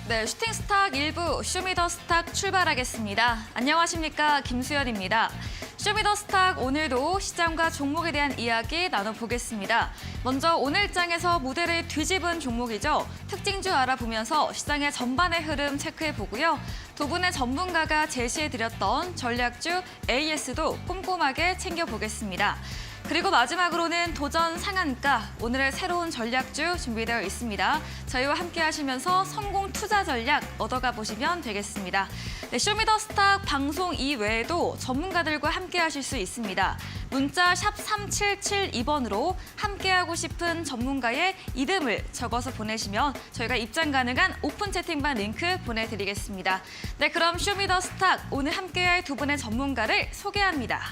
네, 슈팅스탁 1부 쇼미더스탁 출발하겠습니다. 안녕하십니까, 김수연입니다. 쇼미더스탁 오늘도 시장과 종목에 대한 이야기 나눠보겠습니다. 먼저 오늘 장에서 무대를 뒤집은 종목이죠. 특징주 알아보면서 시장의 전반의 흐름 체크해보고요. 두 분의 전문가가 제시해드렸던 전략주 AS도 꼼꼼하게 챙겨보겠습니다. 그리고 마지막으로는 도전 상한가, 오늘의 새로운 전략주 준비되어 있습니다. 저희와 함께 하시면서 성공 투자 전략 얻어가 보시면 되겠습니다. 네, 쇼미더스탁 방송 이외에도 전문가들과 함께 하실 수 있습니다. 문자 샵 3772번으로 함께하고 싶은 전문가의 이름을 적어서 보내시면 저희가 입장 가능한 오픈 채팅방 링크 보내드리겠습니다. 네, 그럼 쇼미더스탁 오늘 함께할 두 분의 전문가를 소개합니다.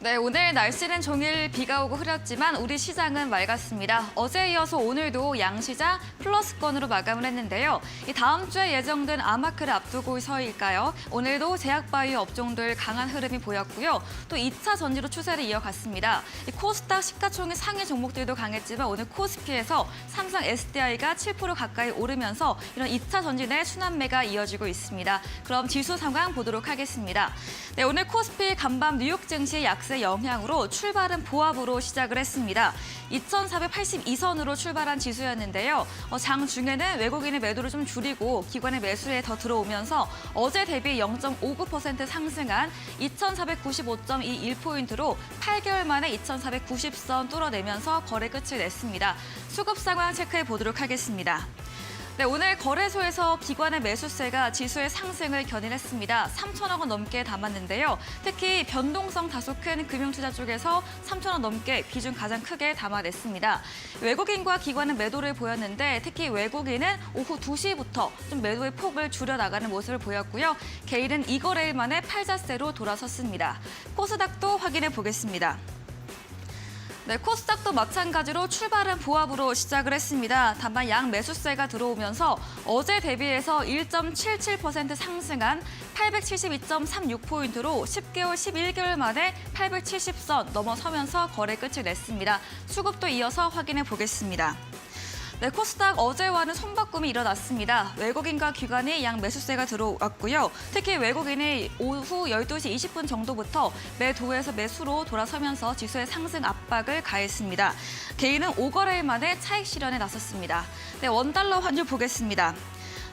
네, 오늘 날씨는 종일 비가 오고 흐렸지만 우리 시장은 맑았습니다. 어제에 이어서 오늘도 양시장 플러스권으로 마감을 했는데요. 이 다음 주에 예정된 아마크를 앞두고서일까요? 오늘도 제약바이오 업종들 강한 흐름이 보였고요. 또 2차 전지로 추세를 이어갔습니다. 이 코스닥 시가총액 상위 종목들도 강했지만 오늘 코스피에서 삼성 SDI가 7% 가까이 오르면서 이런 2차 전지 내 순환매가 이어지고 있습니다. 그럼 지수 상황 보도록 하겠습니다. 네, 오늘 코스피 간밤 뉴욕 증시 약세 영향으로 출발은 보합으로 시작을 했습니다. 2,482선으로 출발한 지수였는데요. 장 중에는 외국인의 매도를 좀 줄이고 기관의 매수에 더 들어오면서 어제 대비 0.59% 상승한 2,495.21포인트로 8개월 만에 2,490선 뚫어내면서 거래 끝을 냈습니다. 수급 상황 체크해 보도록 하겠습니다. 네, 오늘 거래소에서 기관의 매수세가 지수의 상승을 견인했습니다. 3천억 원 넘게 담았는데요. 특히 변동성 다소 큰 금융투자 쪽에서 3천억 원 넘게 비중 가장 크게 담아냈습니다. 외국인과 기관은 매도를 보였는데 특히 외국인은 오후 2시부터 좀 매도의 폭을 줄여나가는 모습을 보였고요. 개인은 2거래일 만에 팔자세로 돌아섰습니다. 코스닥도 확인해 보겠습니다. 네, 코스닥도 마찬가지로 출발은 보합으로 시작을 했습니다. 다만 양 매수세가 들어오면서 어제 대비해서 1.77% 상승한 872.36포인트로 10개월, 11개월 만에 870선 넘어서면서 거래 끝을 냈습니다. 수급도 이어서 확인해 보겠습니다. 네, 코스닥 어제와는 손바꿈이 일어났습니다. 외국인과 기관이 양 매수세가 들어왔고요. 특히 외국인이 오후 12시 20분 정도부터 매도에서 매수로 돌아서면서 지수의 상승 압박을 가했습니다. 개인은 5거래일 만에 차익 실현에 나섰습니다. 네, 원달러 환율 보겠습니다.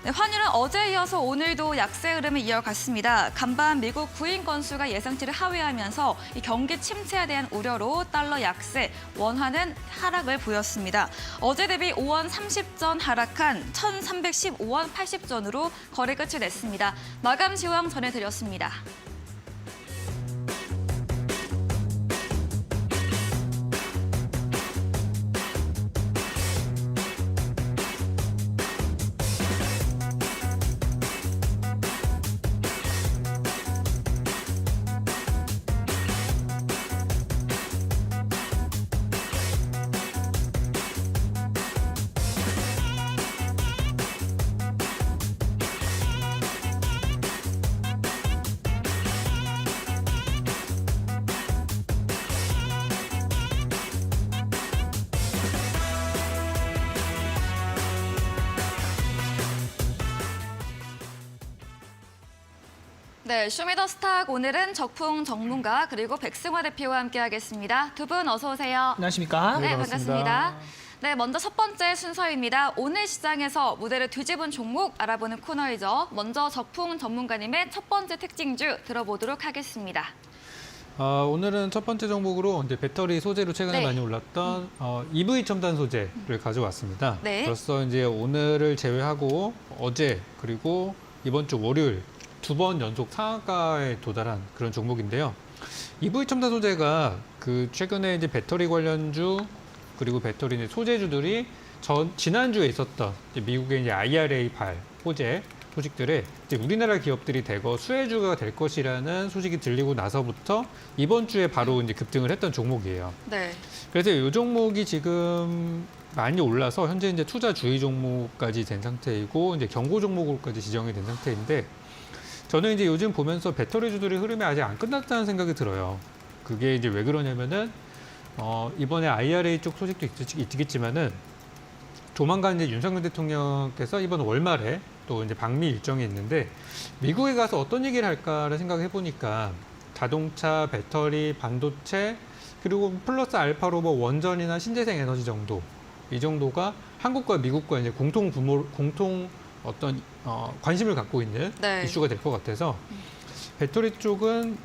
네, 환율은 어제에 이어서 오늘도 약세 흐름을 이어갔습니다. 간밤 미국 구인 건수가 예상치를 하회하면서 이 경기 침체에 대한 우려로 달러 약세, 원화는 하락을 보였습니다. 어제 대비 5원 30전 하락한 1,315원 80전으로 거래 끝을 냈습니다. 마감 시황 전해드렸습니다. 네, 쇼미더스탁 오늘은 적풍 전문가 그리고 백승화 대표와 함께하겠습니다. 두 분 어서 오세요. 안녕하십니까? 네, 반갑습니다. 네, 먼저 첫 번째 순서입니다. 오늘 시장에서 무대를 뒤집은 종목 알아보는 코너이죠. 먼저 적풍 전문가님의 첫 번째 특징주 들어보도록 하겠습니다. 오늘은 첫 번째 종목으로 이제 배터리 소재로 최근에 네. 많이 올랐던 EV 첨단 소재를 가져왔습니다. 네. 벌써 이제 오늘을 제외하고 어제 그리고 이번 주 월요일 2번 연속 상한가에 도달한 그런 종목인데요. EV 첨단 소재가 그 최근에 이제 배터리 관련주 그리고 배터리 소재주들이 지난주에 있었던 이제 미국의 이제 IRA 발 호재 소식들에 이제 우리나라 기업들이 대거 수혜주가 될 것이라는 소식이 들리고 나서부터 이번 주에 바로 이제 급등을 했던 종목이에요. 네. 그래서 이 종목이 지금 많이 올라서 현재 이제 투자 주의 종목까지 된 상태이고 이제 경고 종목으로까지 지정이 된 상태인데 저는 이제 요즘 보면서 배터리주들의 흐름이 아직 안 끝났다는 생각이 들어요. 그게 이제 왜 그러냐면은 이번에 IRA 쪽 소식도 있겠지만은 조만간 이제 윤석열 대통령께서 이번 월말에 또 이제 방미 일정이 있는데 미국에 가서 어떤 얘기를 할까를 생각해 보니까 자동차, 배터리, 반도체 그리고 플러스 알파로 뭐 원전이나 신재생 에너지 정도 이 정도가 한국과 미국과 이제 공통 어떤 관심을 갖고 있는 네. 이슈가 될 것 같아서 배터리 쪽은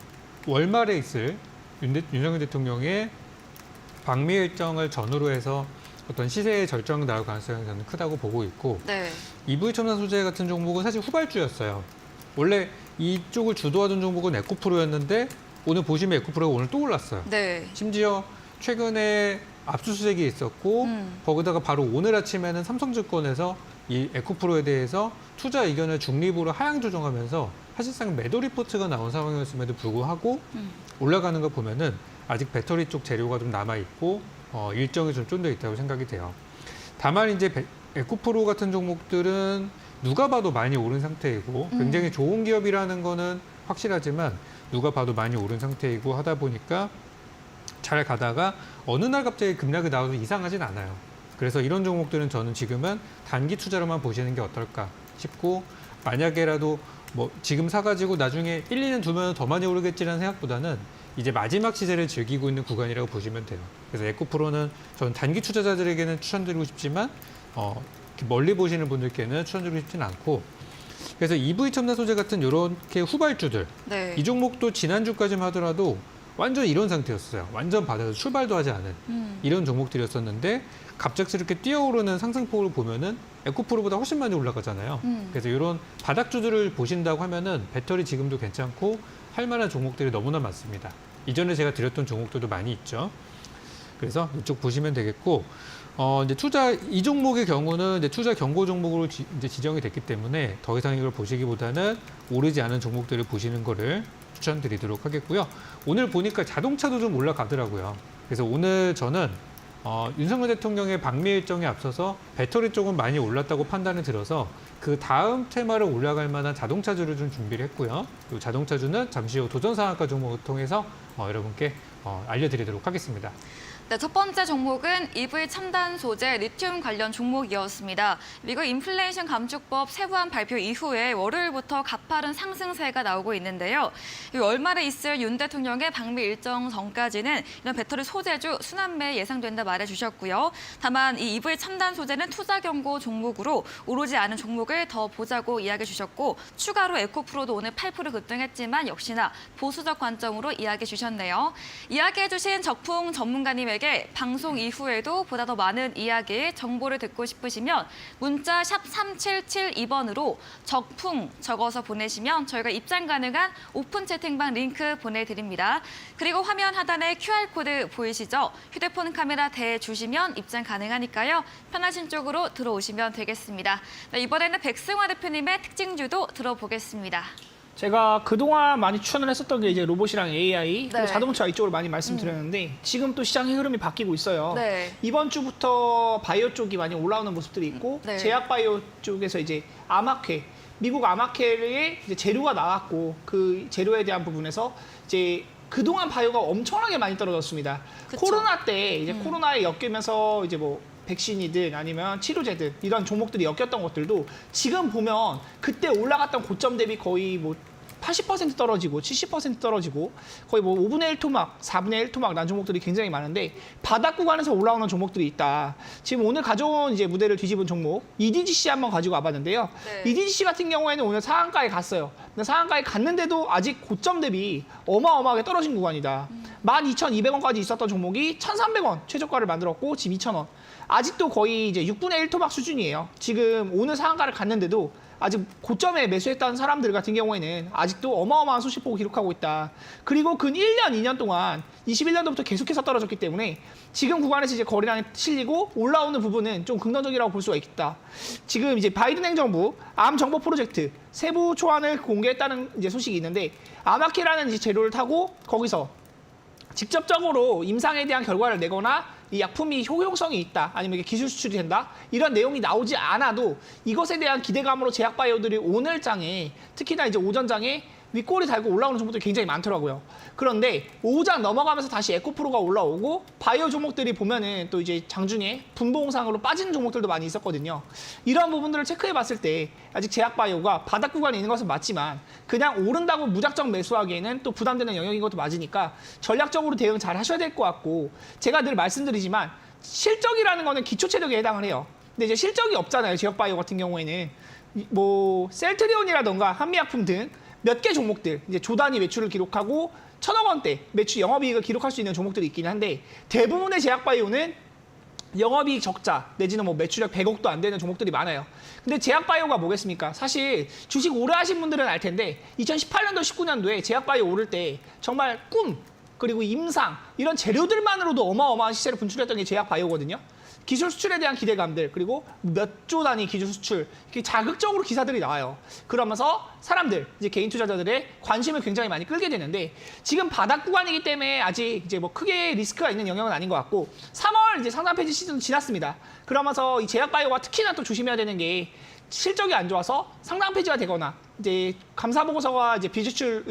월말에 있을 윤석열 대통령의 방미 일정을 전후로 해서 어떤 시세의 절정 나올 가능성이 저는 크다고 보고 있고 네. EV 첨단 소재 같은 종목은 사실 후발주였어요. 원래 이쪽을 주도하던 종목은 에코프로였는데 오늘 보시면 에코프로가 오늘 또 올랐어요. 네. 심지어 최근에 압수수색이 있었고 거기다가 바로 오늘 아침에는 삼성증권에서 이 에코프로에 대해서 투자 의견을 중립으로 하향 조정하면서 사실상 매도 리포트가 나온 상황이었음에도 불구하고 올라가는 거 보면은 아직 배터리 쪽 재료가 좀 남아 있고 일정이 좀 쫀져 있다고 생각이 돼요. 다만 이제 에코프로 같은 종목들은 누가 봐도 많이 오른 상태이고 굉장히 좋은 기업이라는 거는 확실하지만 누가 봐도 많이 오른 상태이고 하다 보니까 잘 가다가 어느 날 갑자기 급락이 나와도 이상하진 않아요. 그래서 이런 종목들은 저는 지금은 단기 투자로만 보시는 게 어떨까 싶고 만약에라도 뭐 지금 사가지고 나중에 1, 2년 두면 더 많이 오르겠지라는 생각보다는 이제 마지막 시세를 즐기고 있는 구간이라고 보시면 돼요. 그래서 에코프로는 저는 단기 투자자들에게는 추천드리고 싶지만 멀리 보시는 분들께는 추천드리고 싶지는 않고 그래서 EV 첨단 소재 같은 이렇게 후발주들 네. 이 종목도 지난주까지만 하더라도 완전 이런 상태였어요. 완전 바닥에서 출발도 하지 않은 이런 종목들이었었는데 갑작스럽게 뛰어오르는 상승폭을 보면은 에코프로보다 훨씬 많이 올라가잖아요. 그래서 이런 바닥주들을 보신다고 하면은 배터리 지금도 괜찮고 할 만한 종목들이 너무나 많습니다. 이전에 제가 드렸던 종목들도 많이 있죠. 그래서 이쪽 보시면 되겠고 이제 이 종목의 경우는 이제 투자 경고 종목으로 이제 지정이 됐기 때문에 더 이상 이걸 보시기보다는 오르지 않은 종목들을 보시는 거를 추천드리도록 하겠고요. 오늘 보니까 자동차도 좀 올라가더라고요. 그래서 오늘 저는 윤석열 대통령의 방미 일정에 앞서서 배터리 쪽은 많이 올랐다고 판단이 들어서 그 다음 테마로 올라갈 만한 자동차주를 좀 준비를 했고요. 그 자동차주는 잠시 후 도전상한가 종목을 통해서 여러분께 알려드리도록 하겠습니다. 네, 첫 번째 종목은 EV 첨단 소재 리튬 관련 종목이었습니다. 미국 인플레이션 감축법 세부안 발표 이후에 월요일부터 가파른 상승세가 나오고 있는데요. 월말에 있을 윤 대통령의 방미 일정 전까지는 이런 배터리 소재주 순환매 예상된다 말해주셨고요. 다만 이 EV 첨단 소재는 투자 경고 종목으로 오르지 않은 종목을 더 보자고 이야기해 주셨고 추가로 에코프로도 오늘 8% 급등했지만 역시나 보수적 관점으로 이야기해 주셨네요. 이야기해 주신 적풍 전문가님에게 방송 이후에도 보다 더 많은 이야기, 정보를 듣고 싶으시면 문자 샵 3772번으로 적풍 적어서 보내시면 저희가 입장 가능한 오픈 채팅방 링크 보내드립니다. 그리고 화면 하단에 QR코드 보이시죠? 휴대폰 카메라 대주시면 입장 가능하니까요. 편하신 쪽으로 들어오시면 되겠습니다. 네, 이번에는 백승화 대표님의 특징주도 들어보겠습니다. 제가 그동안 많이 추천을 했었던 게 이제 로봇이랑 AI, 그리고 네. 자동차 이쪽으로 많이 말씀드렸는데 지금 또 시장의 흐름이 바뀌고 있어요. 네. 이번 주부터 바이오 쪽이 많이 올라오는 모습들이 있고 네. 제약 바이오 쪽에서 이제 아마케, 미국 아마케의 이제 재료가 나왔고 그 재료에 대한 부분에서 이제 그동안 바이오가 엄청나게 많이 떨어졌습니다. 그쵸. 코로나 때 이제 코로나에 엮이면서 이제 뭐 백신이든 아니면 치료제든 이런 종목들이 엮였던 것들도 지금 보면 그때 올라갔던 고점 대비 거의 뭐 80% 떨어지고 70% 떨어지고 거의 뭐 5분의 1 토막, 4분의 1 토막 난 종목들이 굉장히 많은데 바닥 구간에서 올라오는 종목들이 있다. 지금 오늘 가져온 이제 무대를 뒤집은 종목 EDGC 한번 가지고 와봤는데요. 네. EDGC 같은 경우에는 오늘 상한가에 갔어요. 근데 상한가에 갔는데도 아직 고점 대비 어마어마하게 떨어진 구간이다. 12,200원까지 있었던 종목이 1,300원 최저가를 만들었고 지금 2,000원. 아직도 거의 이제 6분의 1 토막 수준이에요. 지금 오늘 상한가를 갔는데도 아직 고점에 매수했던 사람들 같은 경우에는 아직도 어마어마한 손실폭을 기록하고 있다. 그리고 근 1년, 2년 동안 21년도부터 계속해서 떨어졌기 때문에 지금 구간에서 이제 거래량이 실리고 올라오는 부분은 좀 긍정적이라고 볼 수가 있다. 지금 이제 바이든 행정부 암 정보 프로젝트 세부 초안을 공개했다는 이제 소식이 있는데 아마케라는 이제 재료를 타고 거기서 직접적으로 임상에 대한 결과를 내거나 이 약품이 효용성이 있다, 아니면 이게 기술 수출이 된다, 이런 내용이 나오지 않아도 이것에 대한 기대감으로 제약바이오들이 오늘 장에, 특히나 이제 오전 장에 윗꼬리 달고 올라오는 종목들이 굉장히 많더라고요. 그런데 오후장 넘어가면서 다시 에코프로가 올라오고 바이오 종목들이 보면은 또 이제 장중에 분봉상으로 빠지는 종목들도 많이 있었거든요. 이런 부분들을 체크해 봤을 때 아직 제약바이오가 바닥 구간에 있는 것은 맞지만 그냥 오른다고 무작정 매수하기에는 또 부담되는 영역인 것도 맞으니까 전략적으로 대응 잘 하셔야 될 것 같고, 제가 늘 말씀드리지만 실적이라는 거는 기초 체력에 해당을 해요. 근데 이제 실적이 없잖아요. 제약바이오 같은 경우에는 뭐 셀트리온이라던가 한미약품 등 몇 개 종목들 이제 조 단위 매출을 기록하고 1,000억 원대 매출 영업이익을 기록할 수 있는 종목들이 있긴 한데 대부분의 제약바이오는 영업이익 적자 내지는 뭐 매출액 100억도 안 되는 종목들이 많아요. 근데 제약바이오가 뭐겠습니까? 사실 주식 오래 하신 분들은 알 텐데 2018년도 19년도에 제약바이오 오를 때 정말 꿈 그리고 임상 이런 재료들만으로도 어마어마한 시세를 분출했던 게 제약바이오거든요. 기술 수출에 대한 기대감들, 그리고 몇 조 단위 기술 수출, 이렇게 자극적으로 기사들이 나와요. 그러면서 사람들, 이제 개인 투자자들의 관심을 굉장히 많이 끌게 되는데 지금 바닥 구간이기 때문에 아직 이제 뭐 크게 리스크가 있는 영역은 아닌 것 같고 3월 이제 상장 폐지 시즌 지났습니다. 그러면서 이 제약바이오가 특히나 또 조심해야 되는 게 실적이 안 좋아서 상장 폐지가 되거나 이제 감사 보고서가 이제 비지출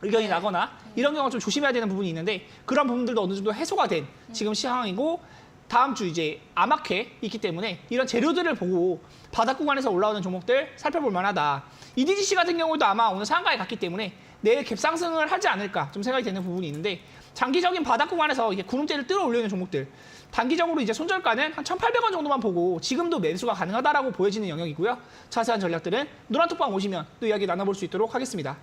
의견이 나거나 이런 경우가 좀 조심해야 되는 부분이 있는데 그런 부분들도 어느 정도 해소가 된 지금 상황이고, 다음 주 이제 아마케 있기 때문에 이런 재료들을 보고 바닥 구간에서 올라오는 종목들 살펴볼 만하다. EDGC 같은 경우도 아마 오늘 상한가에 갔기 때문에 내일 갭상승을 하지 않을까 좀 생각이 되는 부분이 있는데, 장기적인 바닥 구간에서 이게 구름대를 뚫어 올리는 종목들, 단기적으로 이제 손절가는 한 1,800원 정도만 보고 지금도 매수가 가능하다라고 보여지는 영역이고요. 자세한 전략들은 노란톡방 오시면 또 이야기 나눠볼 수 있도록 하겠습니다.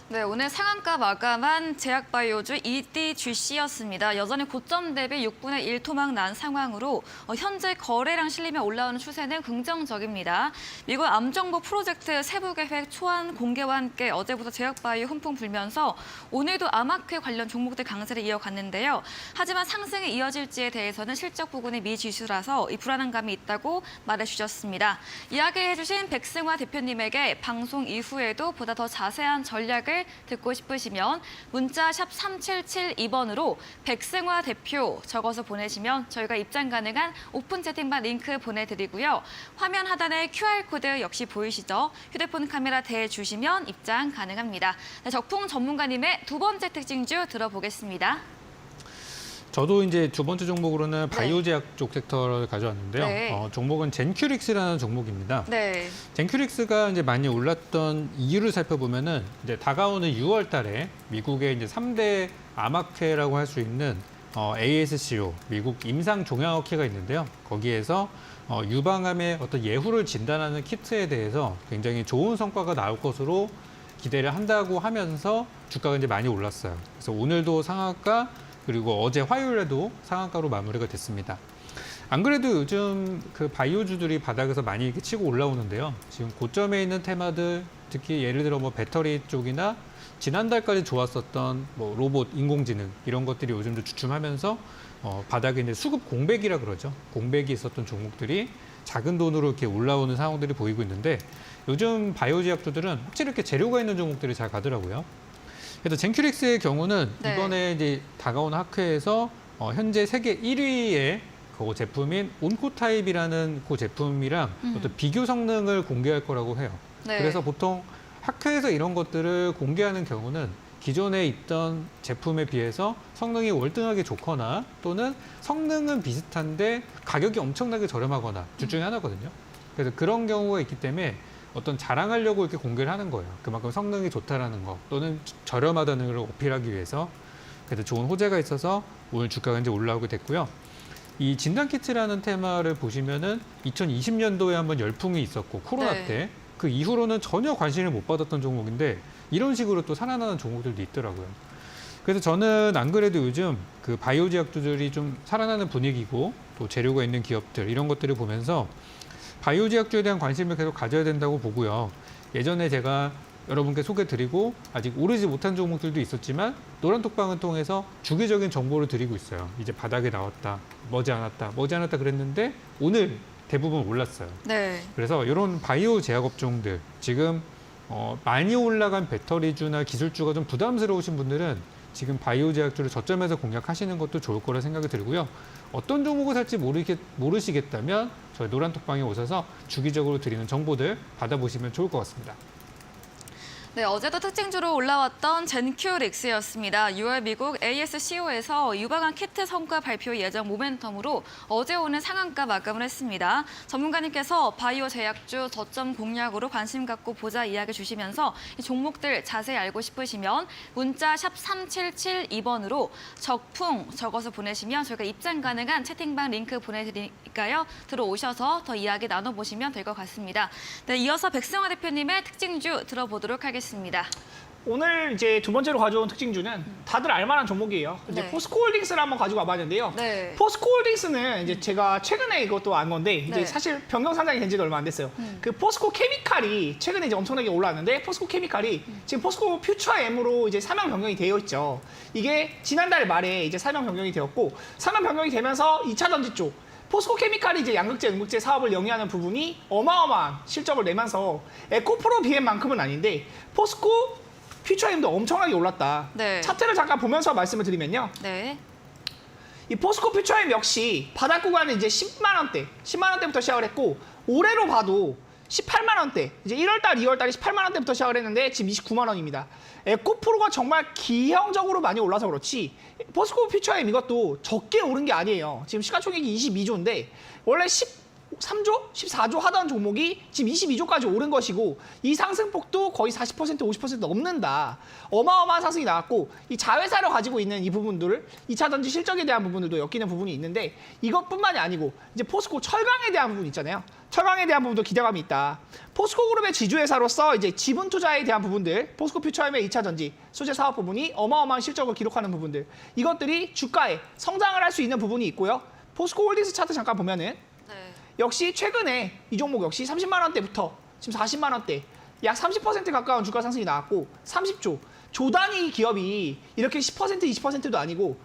네, 오늘 상한가 마감한 제약바이오주 EDGC였습니다. 여전히 고점 대비 6분의 1 토막 난 상황으로 현재 거래량 실리며 올라오는 추세는 긍정적입니다. 미국 암정보 프로젝트 세부 계획 초안 공개와 함께 어제부터 제약바이오 훈풍 불면서 오늘도 아마케 관련 종목들 강세를 이어갔는데요. 하지만 상승이 이어질지에 대해서는 실적 부분이 미지수라서 이 불안한 감이 있다고 말해주셨습니다. 이야기해주신 백승화 대표님에게 방송 이후에도 보다 더 자세한 전략을 듣고 싶으시면 문자 샵 3772번으로 백승화 대표 적어서 보내시면 저희가 입장 가능한 오픈 채팅방 링크 보내드리고요. 화면 하단에 QR코드 역시 보이시죠? 휴대폰 카메라 대주시면 입장 가능합니다. 네, 적풍 전문가님의 두 번째 특징주 들어보겠습니다. 저도 이제 두 번째 종목으로는 바이오 제약 쪽 섹터를 가져왔는데요. 네. 종목은 젠큐릭스라는 종목입니다. 네. 젠큐릭스가 이제 많이 올랐던 이유를 살펴보면은 이제 다가오는 6월 달에 미국의 이제 3대 아마케라고 할 수 있는 ASCO, 미국 임상 종양학회가 있는데요. 거기에서 유방암의 어떤 예후를 진단하는 키트에 대해서 굉장히 좋은 성과가 나올 것으로 기대를 한다고 하면서 주가가 이제 많이 올랐어요. 그래서 오늘도 상한가, 그리고 어제 화요일에도 상한가로 마무리가 됐습니다. 안 그래도 요즘 그 바이오주들이 바닥에서 많이 이렇게 치고 올라오는데요. 지금 고점에 있는 테마들, 특히 예를 들어 뭐 배터리 쪽이나 지난달까지 좋았었던 뭐 로봇, 인공지능 이런 것들이 요즘도 주춤하면서 바닥에 이제 수급 공백이라 그러죠. 공백이 있었던 종목들이 작은 돈으로 이렇게 올라오는 상황들이 보이고 있는데 요즘 바이오 제약주들은 확실히 이렇게 재료가 있는 종목들이 잘 가더라고요. 그래서 젠큐릭스의 경우는 네. 이번에 이제 다가오는 학회에서 현재 세계 1위의 그 제품인 온코타입이라는 그 제품이랑 어떤 비교 성능을 공개할 거라고 해요. 네. 그래서 보통 학회에서 이런 것들을 공개하는 경우는 기존에 있던 제품에 비해서 성능이 월등하게 좋거나 또는 성능은 비슷한데 가격이 엄청나게 저렴하거나 둘 중에 하나거든요. 그래서 그런 경우가 있기 때문에 어떤 자랑하려고 이렇게 공개를 하는 거예요. 그만큼 성능이 좋다라는 거 또는 저렴하다는 걸 어필하기 위해서. 그래서 좋은 호재가 있어서 오늘 주가가 이제 올라오게 됐고요. 이 진단키트라는 테마를 보시면은 2020년도에 한번 열풍이 있었고 코로나 네. 때 그 이후로는 전혀 관심을 못 받았던 종목인데 이런 식으로 또 살아나는 종목들도 있더라고요. 그래서 저는 안 그래도 요즘 그 바이오 제약주들이 좀 살아나는 분위기고 또 재료가 있는 기업들 이런 것들을 보면서 바이오 제약주에 대한 관심을 계속 가져야 된다고 보고요. 예전에 제가 여러분께 소개드리고 아직 오르지 못한 종목들도 있었지만 노란톡방을 통해서 주기적인 정보를 드리고 있어요. 이제 바닥에 나왔다, 머지않았다 그랬는데 오늘 대부분 올랐어요. 네. 그래서 이런 바이오 제약 업종들 지금 많이 올라간 배터리주나 기술주가 좀 부담스러우신 분들은 지금 바이오 제약주를 저점에서 공략하시는 것도 좋을 거라 생각이 들고요. 어떤 종목을 살지 모르시겠다면 저희 노란톡방에 오셔서 주기적으로 드리는 정보들 받아보시면 좋을 것 같습니다. 네, 어제도 특징주로 올라왔던 젠큐릭스였습니다. 6월 미국 ASCO에서 유방암 키트 성과 발표 예정 모멘텀으로 어제 오늘 상한가 마감을 했습니다. 전문가님께서 바이오 제약주 저점 공략으로 관심 갖고 보자 이야기 주시면서 이 종목들 자세히 알고 싶으시면 문자 샵 3772번으로 적풍 적어서 보내시면 저희가 입장 가능한 채팅방 링크 보내드리니까요. 들어오셔서 더 이야기 나눠보시면 될 것 같습니다. 네, 이어서 백승화 대표님의 특징주 들어보도록 하겠습니다. 오늘 이제 두 번째로 가져온 특징주는 다들 알만한 종목이에요. 이제 네. 포스코홀딩스를 한번 가지고 와봤는데요. 네. 포스코홀딩스는 이제 제가 최근에 이것도 안 건데 이제 네. 사실 변경 상장이 된 지도 얼마 안 됐어요. 그 포스코 케미칼이 최근에 이제 엄청나게 올랐는데 포스코 케미칼이 지금 포스코 퓨처 M으로 이제 사명 변경이 되어 있죠. 이게 지난달 말에 이제 사명 변경이 되었고 사명 변경이 되면서 2차 전지 쪽 포스코 케미칼이 이제 양극재, 음극재 사업을 영위하는 부분이 어마어마한 실적을 내면서 에코프로 BM만큼은 아닌데 포스코 퓨처엠도 엄청나게 올랐다. 네. 차트를 잠깐 보면서 말씀을 드리면요. 네. 이 포스코 퓨처엠 역시 바닥 구간은 이제 10만 원대부터 시작을 했고 올해로 봐도 18만 원대. 이제 1월달, 2월달에 18만 원대부터 시작을 했는데 지금 29만 원입니다. 에코프로가 정말 기형적으로 많이 올라서 그렇지 포스코 퓨처엠 이것도 적게 오른 게 아니에요. 지금 시가총액이 22조인데 원래 13조, 14조 하던 종목이 지금 22조까지 오른 것이고 이 상승폭도 거의 40%, 50% 넘는다. 어마어마한 상승이 나왔고 이 자회사를 가지고 있는 이 부분들을 2차 전지 실적에 대한 부분들도 엮이는 부분이 있는데 이것뿐만이 아니고 이제 포스코 철강에 대한 부분 있잖아요. 철강에 대한 부분도 기대감이 있다. 포스코 그룹의 지주회사로서 이제 지분 투자에 대한 부분들, 포스코 퓨처엠의 2차 전지 소재 사업 부분이 어마어마한 실적을 기록하는 부분들, 이것들이 주가에 성장을 할 수 있는 부분이 있고요. 포스코 홀딩스 차트 잠깐 보면은 네. 역시 최근에 이 종목 역시 30만 원대부터 지금 40만 원대 약 30% 가까운 주가 상승이 나왔고 30조 조 단위 기업이 이렇게 10% 20%도 아니고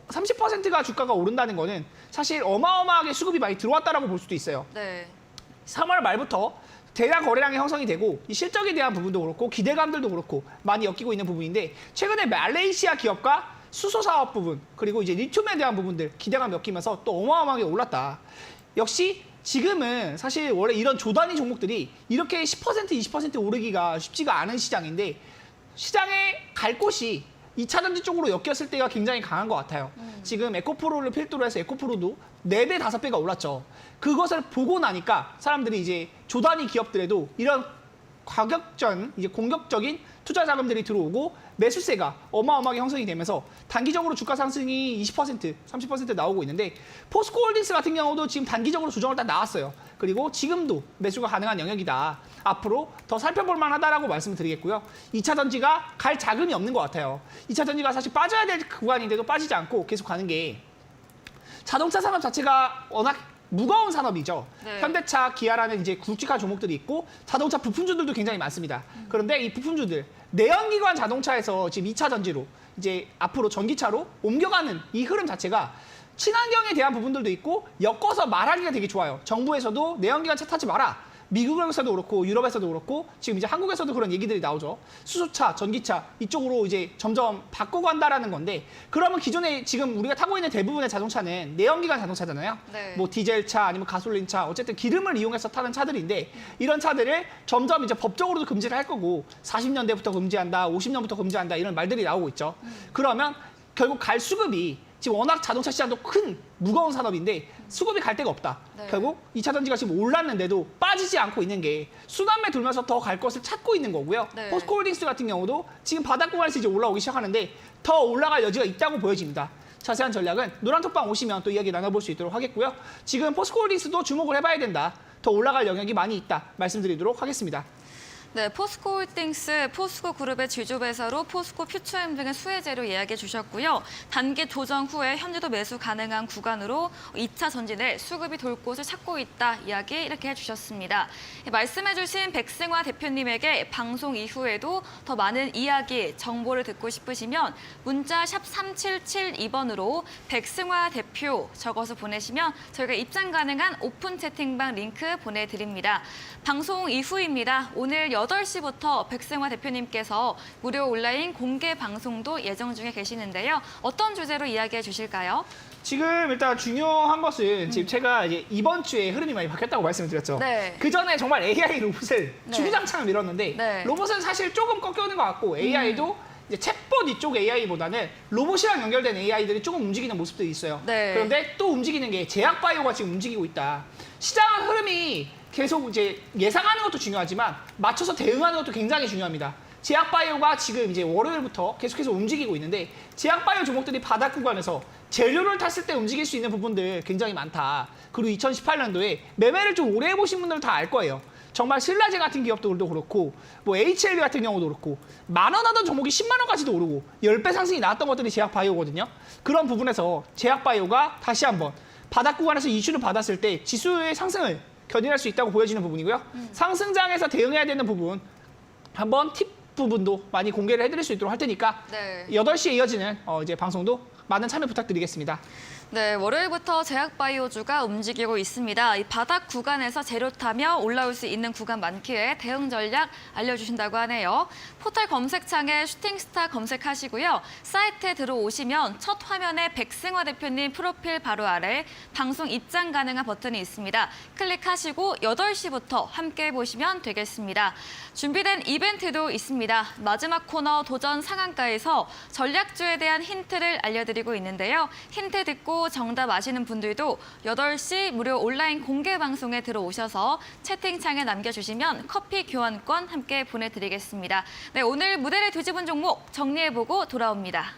30%가 주가가 오른다는 거는 사실 어마어마하게 수급이 많이 들어왔다라고 볼 수도 있어요. 네. 3월 말부터 대량 거래량이 형성이 되고 이 실적에 대한 부분도 그렇고 기대감들도 그렇고 많이 엮이고 있는 부분인데 최근에 말레이시아 기업과 수소 사업 부분 그리고 이제 리튬에 대한 부분들 기대감 엮이면서 또 어마어마하게 올랐다. 역시 지금은 사실 원래 이런 조단위 종목들이 이렇게 10% 20% 오르기가 쉽지가 않은 시장인데 시장에 갈 곳이 2차 전지 쪽으로 엮였을 때가 굉장히 강한 것 같아요. 지금 에코프로를 필두로 해서 에코프로도 4배, 5배가 올랐죠. 그것을 보고 나니까 사람들이 이제 조단위 기업들에도 이런 가격전, 이제 공격적인 투자 자금들이 들어오고 매수세가 어마어마하게 형성이 되면서 단기적으로 주가 상승이 20%, 30% 나오고 있는데 포스코 홀딩스 같은 경우도 지금 단기적으로 조정을 딱 나왔어요. 그리고 지금도 매수가 가능한 영역이다. 앞으로 더 살펴볼 만하다라고 말씀을 드리겠고요. 2차 전지가 갈 자금이 없는 것 같아요. 2차 전지가 사실 빠져야 될 구간인데도 빠지지 않고 계속 가는 게 자동차 산업 자체가 워낙 무거운 산업이죠. 네. 현대차, 기아라는 이제 굵직한 종목들이 있고 자동차 부품주들도 굉장히 많습니다. 그런데 이 부품주들 내연기관 자동차에서 지금 2차 전지로 이제 앞으로 전기차로 옮겨가는 이 흐름 자체가 친환경에 대한 부분들도 있고 엮어서 말하기가 되게 좋아요. 정부에서도 내연기관 차 타지 마라. 미국에서도 그렇고 유럽에서도 그렇고 지금 이제 한국에서도 그런 얘기들이 나오죠. 수소차, 전기차 이쪽으로 이제 점점 바꿔간다라는 건데 그러면 기존에 지금 우리가 타고 있는 대부분의 자동차는 내연기관 자동차잖아요. 네. 뭐 디젤차 아니면 가솔린차 어쨌든 기름을 이용해서 타는 차들인데 이런 차들을 점점 이제 법적으로도 금지를 할 거고 40년대부터 금지한다, 50년부터 금지한다 이런 말들이 나오고 있죠. 그러면 결국 갈 수급이 지금 워낙 자동차 시장도 큰 무거운 산업인데 수급이 갈 데가 없다. 네. 결국 2차 전지가 지금 올랐는데도 빠지지 않고 있는 게 순환매 돌면서 더 갈 것을 찾고 있는 거고요. 네. 포스코 홀딩스 같은 경우도 지금 바닥 구간에서 이제 올라오기 시작하는데 더 올라갈 여지가 있다고 보여집니다. 자세한 전략은 노란톡방 오시면 또 이야기 나눠볼 수 있도록 하겠고요. 지금 포스코 홀딩스도 주목을 해봐야 된다. 더 올라갈 영역이 많이 있다. 말씀드리도록 하겠습니다. 네, 포스코홀딩스, 포스코그룹의 지주회사로 포스코퓨처엠 등의 수혜제로 이야기해 주셨고요. 단기 조정 후에 현재도 매수 가능한 구간으로 2차 전진을 수급이 돌 곳을 찾고 있다 이야기 이렇게 해주셨습니다. 말씀해 주신 백승화 대표님에게 방송 이후에도 더 많은 이야기, 정보를 듣고 싶으시면 문자 샵 3772번으로 백승화 대표 적어서 보내시면 저희가 입장 가능한 오픈 채팅방 링크 보내드립니다. 방송 이후입니다. 오늘 8시부터 백승화 대표님께서 무료 온라인 공개 방송도 예정 중에 계시는데요. 어떤 주제로 이야기해 주실까요? 지금 일단 중요한 것은 지금 제가 이제 이번 주에 흐름이 많이 바뀌었다고 말씀을 드렸죠. 네. 그 전에 정말 AI 로봇을 네. 주구장창 밀었는데 네. 로봇은 사실 조금 꺾여오는 것 같고 AI도 이제 챗봇 이쪽 AI보다는 로봇이랑 연결된 AI들이 조금 움직이는 모습들이 있어요. 네. 그런데 또 움직이는 게 제약바이오가 지금 움직이고 있다. 시장 흐름이 계속 이제 예상하는 것도 중요하지만 맞춰서 대응하는 것도 굉장히 중요합니다. 제약바이오가 지금 이제 월요일부터 계속해서 움직이고 있는데 제약바이오 종목들이 바닥 구간에서 재료를 탔을 때 움직일 수 있는 부분들 굉장히 많다. 그리고 2018년도에 매매를 좀 오래 해보신 분들은 다 알 거예요. 정말 신라제 같은 기업들도 그렇고 뭐 HLB 같은 경우도 그렇고 10,000원 하던 종목이 10만 원까지도 오르고 10배 상승이 나왔던 것들이 제약바이오거든요. 그런 부분에서 제약바이오가 다시 한번 바닥 구간에서 이슈를 받았을 때 지수의 상승을 견인할 수 있다고 보여지는 부분이고요. 상승장에서 대응해야 되는 부분 한번 팁 부분도 많이 공개를 해드릴 수 있도록 할 테니까 네. 8시에 이어지는 이제 방송도 많은 참여 부탁드리겠습니다. 네, 월요일부터 제약바이오주가 움직이고 있습니다. 이 바닥 구간에서 재료 타며 올라올 수 있는 구간 많기에 대응 전략 알려주신다고 하네요. 포털 검색창에 슈팅스타 검색하시고요. 사이트에 들어오시면 첫 화면에 백승화 대표님 프로필 바로 아래 방송 입장 가능한 버튼이 있습니다. 클릭하시고 8시부터 함께 보시면 되겠습니다. 준비된 이벤트도 있습니다. 마지막 코너 도전 상한가에서 전략주에 대한 힌트를 알려드리고 있는데요. 힌트 듣고 정답 아시는 분들도 8시 무료 온라인 공개 방송에 들어오셔서 채팅창에 남겨주시면 커피 교환권 함께 보내드리겠습니다. 네, 오늘 무대를 뒤집은 종목 정리해보고 돌아옵니다.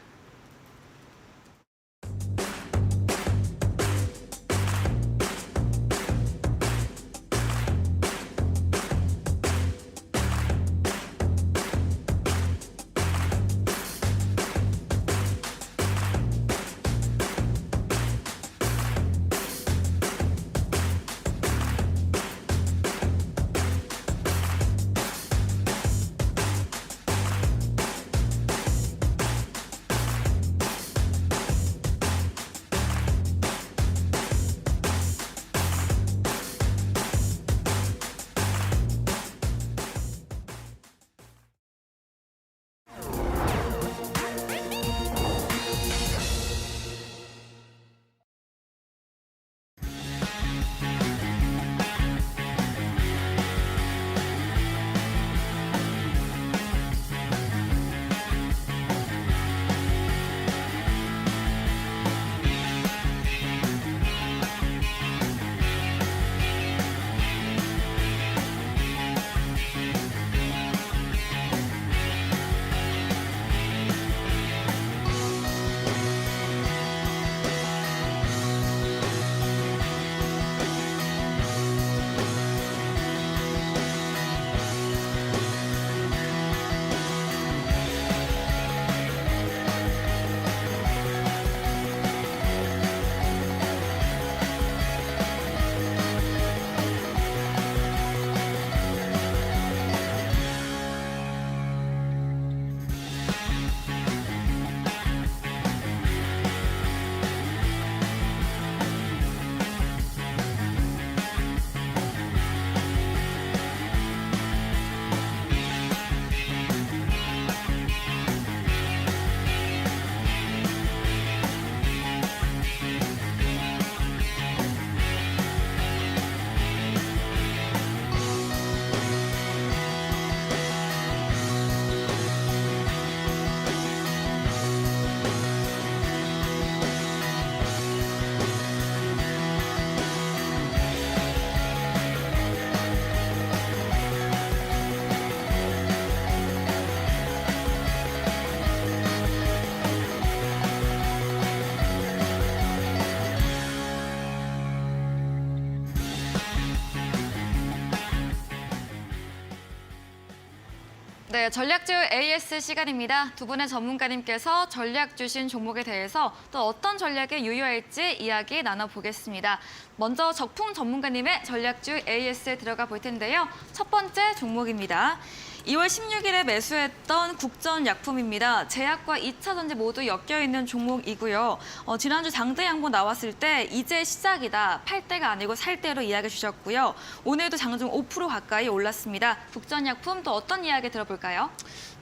네, 전략주 AS 시간입니다. 두 분의 전문가님께서 전략 주신 종목에 대해서 또 어떤 전략에 유효할지 이야기 나눠보겠습니다. 먼저 적풍 전문가님의 전략주 AS에 들어가 볼 텐데요. 첫 번째 종목입니다. 2월 16일에 매수했던 국전약품입니다. 제약과 2차 전지 모두 엮여있는 종목이고요. 지난주 장대 양보 나왔을 때 이제 시작이다. 팔 때가 아니고 살 때로 이야기 주셨고요. 오늘도 장중 5% 가까이 올랐습니다. 국전약품 또 어떤 이야기 들어볼까요?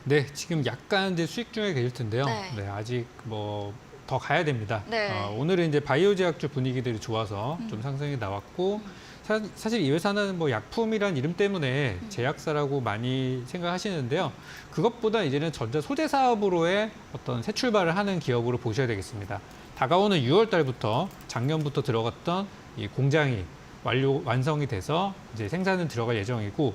네, 지금 약간 이제 수익 중에 계실 텐데요. 네. 네, 아직 뭐 더 가야 됩니다. 네. 오늘은 이제 바이오 제약주 분위기들이 좋아서 좀 상승이 나왔고 사실 이 회사는 뭐 약품이란 이름 때문에 제약사라고 많이 생각하시는데요. 그것보다 이제는 전자 소재 사업으로의 어떤 새 출발을 하는 기업으로 보셔야 되겠습니다. 다가오는 6월 달부터 작년부터 들어갔던 이 공장이 완성이 돼서 이제 생산은 들어갈 예정이고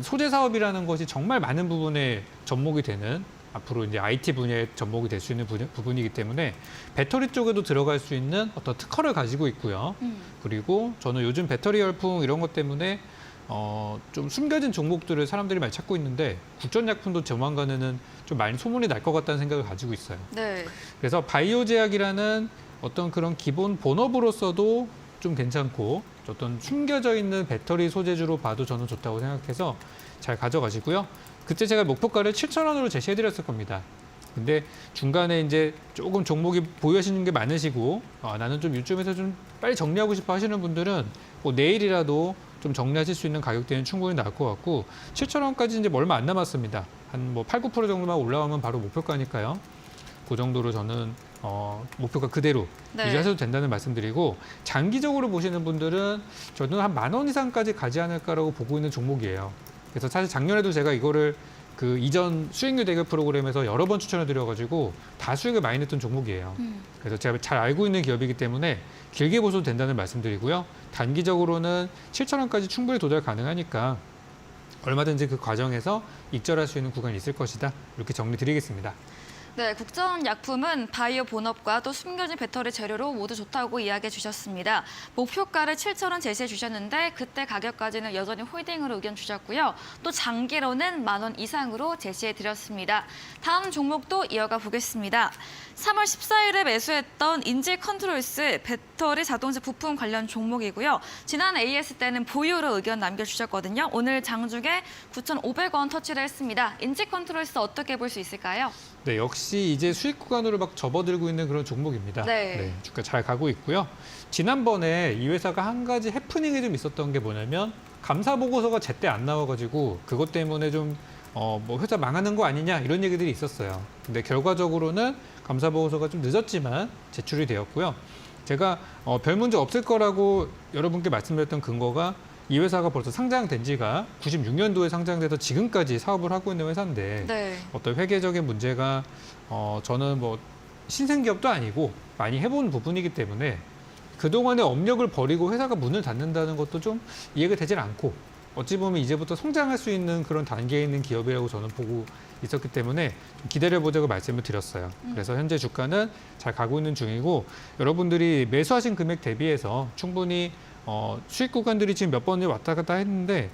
소재 사업이라는 것이 정말 많은 부분에 접목이 되는 앞으로 이제 IT 분야에 접목이 될 수 있는 부분이기 때문에 배터리 쪽에도 들어갈 수 있는 어떤 특허를 가지고 있고요. 그리고 저는 요즘 배터리 열풍 이런 것 때문에 좀 숨겨진 종목들을 사람들이 많이 찾고 있는데 국전약품도 조만간에는 좀 많이 소문이 날 것 같다는 생각을 가지고 있어요. 네. 그래서 바이오 제약이라는 어떤 그런 기본 본업으로서도 좀 괜찮고 어떤 숨겨져 있는 배터리 소재주로 봐도 저는 좋다고 생각해서 잘 가져가시고요. 그때 제가 목표가를 7,000원으로 제시해드렸을 겁니다. 근데 중간에 이제 조금 종목이 보유하시는 게 많으시고 나는 좀 이쯤에서 좀 빨리 정리하고 싶어 하시는 분들은 뭐 내일이라도 좀 정리하실 수 있는 가격대는 충분히 나올 것 같고 7,000원까지 이제 얼마 안 남았습니다. 한 뭐 8, 9% 정도만 올라가면 바로 목표가니까요. 그 정도로 저는 목표가 그대로 네. 유지하셔도 된다는 말씀드리고 장기적으로 보시는 분들은 저는 한 10,000원 이상까지 가지 않을까라고 보고 있는 종목이에요. 그래서 사실 작년에도 제가 이거를 그 이전 수익률 대결 프로그램에서 여러 번 추천해 드려가지고 다 수익을 많이 냈던 종목이에요. 그래서 제가 잘 알고 있는 기업이기 때문에 길게 보셔도 된다는 말씀드리고요. 단기적으로는 7,000원까지 충분히 도달 가능하니까 얼마든지 그 과정에서 익절할 수 있는 구간이 있을 것이다. 이렇게 정리 드리겠습니다. 네, 국전약품은 바이오 본업과 또 숨겨진 배터리 재료로 모두 좋다고 이야기해 주셨습니다. 목표가를 7,000원 제시해 주셨는데 그때 가격까지는 여전히 홀딩으로 의견 주셨고요. 또 장기로는 10,000원 이상으로 제시해 드렸습니다. 다음 종목도 이어가 보겠습니다. 3월 14일에 매수했던 인지 컨트롤스 배터리 자동차 부품 관련 종목이고요. 지난 AS 때는 보유로 의견 남겨주셨거든요. 오늘 장중에 9,500원 터치를 했습니다. 인지 컨트롤스 어떻게 볼 수 있을까요? 네, 역시 이제 수익 구간으로 막 접어들고 있는 그런 종목입니다. 네. 주가 잘 가고 있고요. 지난번에 이 회사가 한 가지 해프닝이 좀 있었던 게 뭐냐면 감사 보고서가 제때 안 나와가지고 그것 때문에 좀 뭐 회사 망하는 거 아니냐 이런 얘기들이 있었어요. 근데 결과적으로는 감사 보고서가 좀 늦었지만 제출이 되었고요. 제가 별 문제 없을 거라고 여러분께 말씀드렸던 근거가 이 회사가 벌써 상장된 지가 96년도에 상장돼서 지금까지 사업을 하고 있는 회사인데 네. 어떤 회계적인 문제가 저는 뭐 신생기업도 아니고 많이 해본 부분이기 때문에 그동안의 업력을 버리고 회사가 문을 닫는다는 것도 좀 이해가 되질 않고 어찌 보면 이제부터 성장할 수 있는 그런 단계에 있는 기업이라고 저는 보고 있었기 때문에 좀 기다려보자고 말씀을 드렸어요. 그래서 현재 주가는 잘 가고 있는 중이고 여러분들이 매수하신 금액 대비해서 충분히 수익 구간들이 지금 몇 번이 왔다 갔다 했는데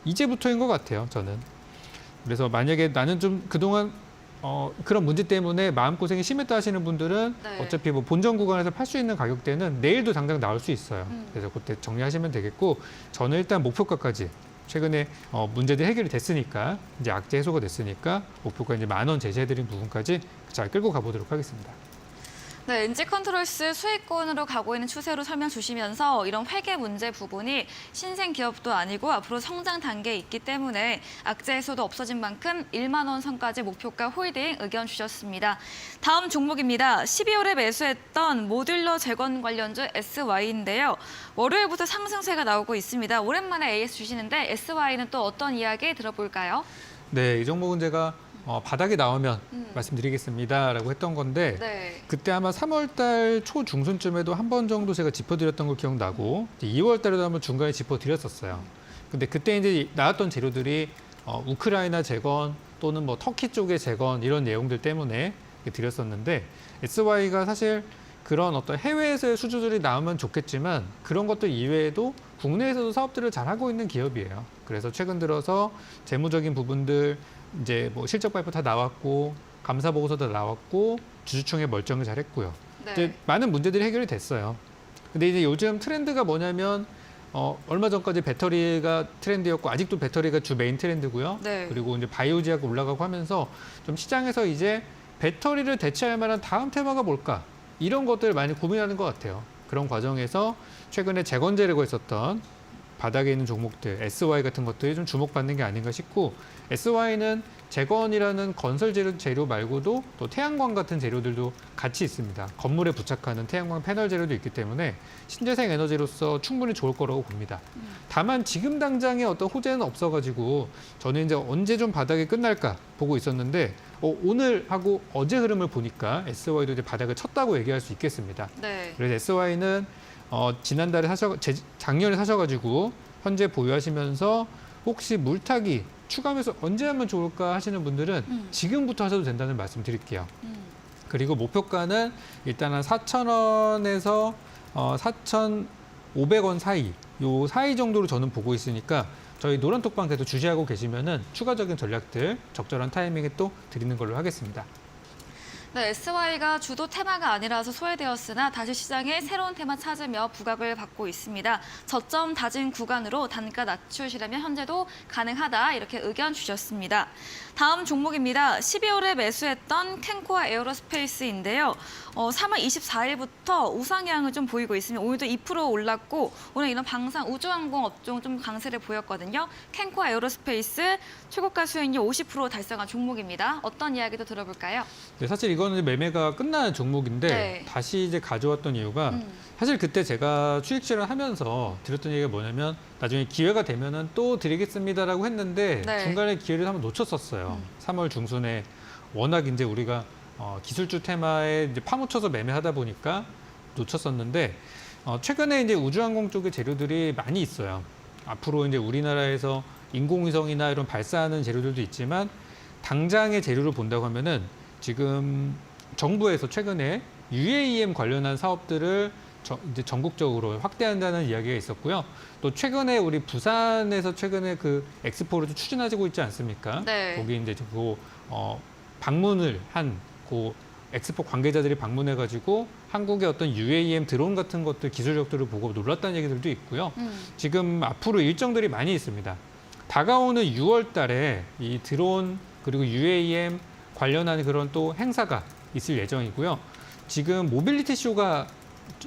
이제부터인 것 같아요, 저는. 그래서 만약에 나는 좀 그동안 그런 문제 때문에 마음고생이 심했다 하시는 분들은 네. 어차피 뭐 본전 구간에서 팔 수 있는 가격대는 내일도 당장 나올 수 있어요. 그래서 그때 정리하시면 되겠고 저는 일단 목표가까지 최근에 문제들 해결이 됐으니까 이제 악재 해소가 됐으니까 목표가 이제 10,000원 제시해드린 부분까지 잘 끌고 가보도록 하겠습니다. 네, 인지 컨트롤스 수익권으로 가고 있는 추세로 설명 주시면서 이런 회계 문제 부분이 신생 기업도 아니고 앞으로 성장 단계에 있기 때문에 악재 해소도 없어진 만큼 10,000원 선까지 목표가 홀딩 의견 주셨습니다. 다음 종목입니다. 12월에 매수했던 모듈러 재건 관련주 SY인데요. 월요일부터 상승세가 나오고 있습니다. 오랜만에 AS 주시는데 SY는 또 어떤 이야기 들어볼까요? 네, 이 종목은 제가 바닥이 나오면 말씀드리겠습니다라고 했던 건데 네. 그때 아마 3월달 초중순쯤에도 한 번 정도 제가 짚어드렸던 걸 기억나고 2월달에도 한번 중간에 짚어드렸었어요. 근데 그때 이제 나왔던 재료들이 우크라이나 재건 또는 뭐 터키 쪽의 재건 이런 내용들 때문에 드렸었는데 SY가 사실 그런 어떤 해외에서의 수주들이 나오면 좋겠지만 그런 것들 이외에도 국내에서도 사업들을 잘 하고 있는 기업이에요. 그래서 최근 들어서 재무적인 부분들 이제 뭐 실적 발표 다 나왔고 감사 보고서도 나왔고 주주총회 멀쩡히 잘했고요. 네. 이제 많은 문제들이 해결이 됐어요. 근데 이제 요즘 트렌드가 뭐냐면 얼마 전까지 배터리가 트렌드였고 아직도 배터리가 주 메인 트렌드고요. 네. 그리고 이제 바이오 제약이 올라가고 하면서 좀 시장에서 이제 배터리를 대체할 만한 다음 테마가 뭘까? 이런 것들을 많이 고민하는 것 같아요. 그런 과정에서 최근에 재건재료가 있었던 바닥에 있는 종목들, SY 같은 것들이 좀 주목받는 게 아닌가 싶고, SY는 재건이라는 건설 재료 말고도 또 태양광 같은 재료들도 같이 있습니다. 건물에 부착하는 태양광 패널 재료도 있기 때문에 신재생 에너지로서 충분히 좋을 거라고 봅니다. 다만 지금 당장에 어떤 호재는 없어가지고 저는 이제 언제 좀 바닥이 끝날까 보고 있었는데 오늘 하고 어제 흐름을 보니까 SY도 이제 바닥을 쳤다고 얘기할 수 있겠습니다. 네. 그래서 SY는 지난달에 작년에 사셔가지고 현재 보유하시면서 혹시 물타기 추가 매수 언제 하면 좋을까 하시는 분들은 지금부터 하셔도 된다는 말씀 드릴게요. 그리고 목표가는 일단 한 4,000원에서 4,500원 사이, 요 사이 정도로 저는 보고 있으니까 저희 노란톡방 계속 주시하고 계시면은 추가적인 전략들 적절한 타이밍에 또 드리는 걸로 하겠습니다. 네, SY가 주도 테마가 아니라서 소외되었으나 다시 시장에 새로운 테마 찾으며 부각을 받고 있습니다. 저점 다진 구간으로 단가 낮추시려면 현재도 가능하다 이렇게 의견 주셨습니다. 다음 종목입니다. 12월에 매수했던 캔코아 에어로스페이스인데요. 3월 24일부터 우상향을 좀 보이고 있으면 오늘도 2% 올랐고 오늘 이런 방산 우주항공 업종 좀 강세를 보였거든요. 캔코아 에어로스페이스 최고가 수익률 50% 달성한 종목입니다. 어떤 이야기도 들어볼까요? 네, 사실 이거는 매매가 끝난 종목인데 네. 다시 이제 가져왔던 이유가 사실 그때 제가 수익 실현하면서 드렸던 얘기가 뭐냐면 나중에 기회가 되면은 또 드리겠습니다라고 했는데 네. 중간에 기회를 한번 놓쳤었어요. 3월 중순에 워낙 이제 우리가 기술주 테마에 이제 파묻혀서 매매하다 보니까 놓쳤었는데 최근에 이제 우주항공 쪽의 재료들이 많이 있어요. 앞으로 이제 우리나라에서 인공위성이나 이런 발사하는 재료들도 있지만 당장의 재료를 본다고 하면은 지금 정부에서 최근에 UAM 관련한 사업들을 이제 전국적으로 확대한다는 이야기가 있었고요. 또 최근에 우리 부산에서 최근에 그 엑스포를 추진하고 있지 않습니까? 네. 거기 이제 방문을 한 그 엑스포 관계자들이 방문해가지고 한국의 어떤 UAM 드론 같은 것들 기술력들을 보고 놀랐다는 얘기들도 있고요. 지금 앞으로 일정들이 많이 있습니다. 다가오는 6월 달에 이 드론 그리고 UAM 관련한 그런 또 행사가 있을 예정이고요. 지금 모빌리티 쇼가